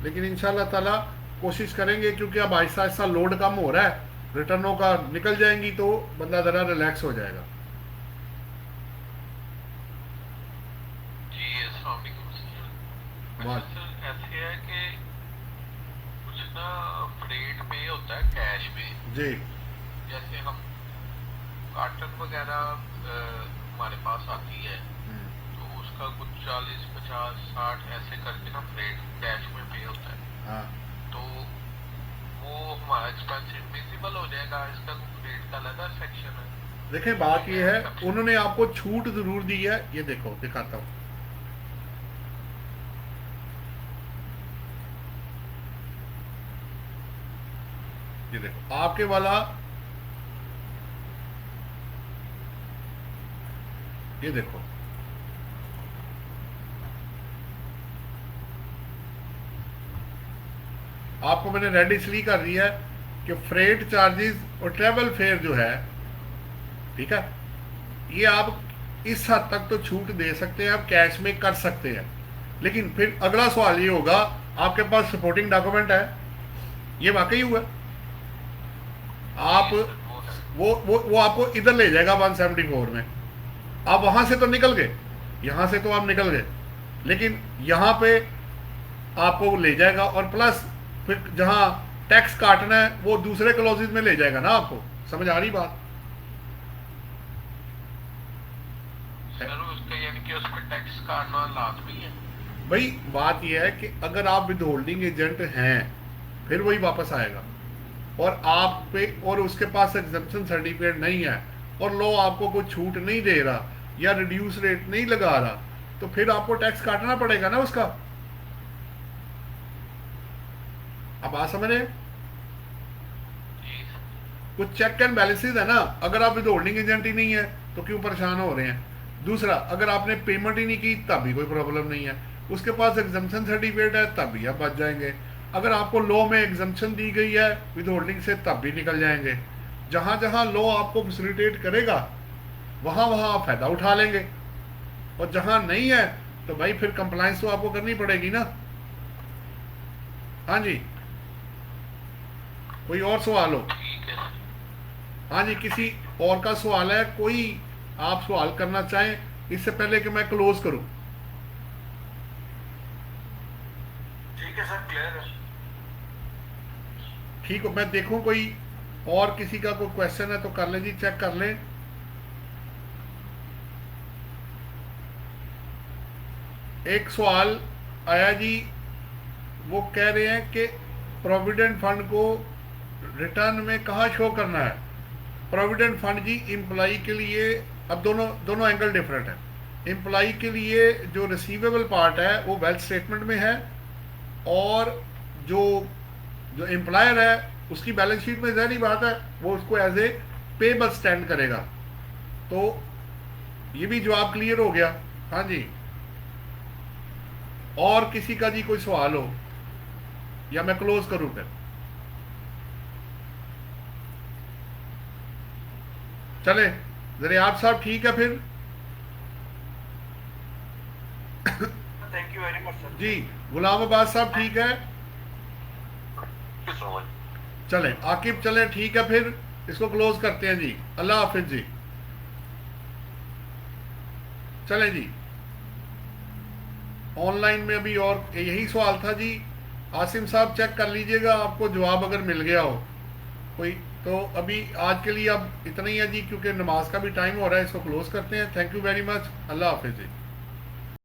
लेकिन इंशाल्लाह ताला कोशिश करेंगे, क्योंकि अब आहिस्ता आहिस्ता लोड कम हो रहा है, रिटर्नों का निकल जाएंगी तो बंदा ज़रा रिलैक्स हो जाएगा। सर ऐसे है कि कुछ ना फ्रेट पे होता है कैश में, जी जैसे हम कार्टन वगैरह हमारे पास आती है, तो उसका कुछ 40, 50, 60 ऐसे करके ना फ्रेट कैश में पे होता है। हाँ, तो वो हमारा एक्सपेंस इनविजिबल हो जाएगा, इसका कोई फ्रेट का अलग सेक्शन है? देखें बात ये है, उन्होंने आपको छूट जरूर दी है, ये देखो दिखाता हूँ, ये देखो आपके वाला, ये देखो आपको मैंने रेड इसलिए कर दिया है कि फ्रेट चार्जेस और ट्रेवल फेयर जो है, ठीक है, ये आप इस हद तक तो छूट दे सकते हैं, आप कैश में कर सकते हैं, लेकिन फिर अगला सवाल ये होगा, आपके पास सपोर्टिंग डॉक्यूमेंट है, ये वाकई हुआ, आप वो आपको इधर ले जाएगा 174 में, आप वहां से तो निकल गए, यहां से तो आप निकल गए, लेकिन यहां पे आपको वो ले जाएगा, और प्लस फिर जहां टैक्स काटना है वो दूसरे क्लॉजेज में ले जाएगा ना, आपको समझ आ रही बात? यानी कि उस पर टैक्स काटना लाजमी है भाई। बात यह है कि अगर आप विद होल्डिंग एजेंट हैं फिर वही वापस आएगा, और आप पे और उसके पास एग्जम्पशन सर्टिफिकेट नहीं है, और लो आपको कोई छूट नहीं दे रहा या रिड्यूस रेट नहीं लगा रहा, तो फिर आपको टैक्स काटना पड़ेगा ना उसका। अब आप समझ रहे, कुछ चेक एंड बैलेंसेस है ना, अगर आप विद होल्डिंग एजेंट ही नहीं है तो क्यों परेशान हो रहे हैं। दूसरा, अगर आपने पेमेंट ही नहीं की तब भी कोई प्रॉब्लम नहीं है, उसके पास एग्जम्पशन सर्टिफिकेट है तब भी आप बच जाएंगे, अगर आपको लॉ में एग्जम्पशन दी गई है विद होल्डिंग से तब भी निकल जाएंगे। जहां जहां लॉ आपको फैसिलिटेट करेगा वहां वहां आप फायदा उठा लेंगे, और जहां नहीं है तो भाई फिर कंप्लायंस तो आपको करनी पड़ेगी ना। हाँ जी, कोई और सवाल हो? हाँ जी, किसी और का सवाल है, कोई आप सवाल करना चाहें इससे पहले कि मैं क्लोज करूं? ठीक है सर, क्लियर है। ठीक हो, मैं देखूं कोई और किसी का कोई क्वेश्चन है तो कर ले जी, चेक कर लें। एक सवाल आया जी, वो कह रहे हैं कि प्रोविडेंट फंड को रिटर्न में कहाँ शो करना है? प्रोविडेंट फंड जी एम्प्लॉई के लिए, अब दोनों एंगल डिफरेंट है। एम्प्लॉई के लिए जो रिसीवेबल पार्ट है वो वेल्थ स्टेटमेंट में है, और जो एम्प्लॉयर है उसकी बैलेंस शीट में ज़ाहिर बात है वो उसको एज ए पेबल स्टैंड करेगा। तो ये भी जवाब क्लियर हो गया। हाँ जी, और किसी का जी कोई सवाल हो या मैं क्लोज करूं फिर? चले आप साहब, ठीक है फिर? Thank you very much sir. जी गुलाम अब्बास साहब ठीक है? Thank you so much. चले आकिब, चले ठीक है फिर, इसको क्लोज करते हैं जी। अल्लाह हाफिज जी। चले जी, ऑनलाइन में अभी और यही सवाल था जी। आसिम साहब चेक कर लीजिएगा, आपको जवाब अगर मिल गया हो कोई तो। अभी आज के लिए अब इतना ही है जी, क्योंकि नमाज का भी टाइम हो रहा है, इसको क्लोज करते हैं। थैंक यू वेरी मच, अल्लाह हाफिज जी।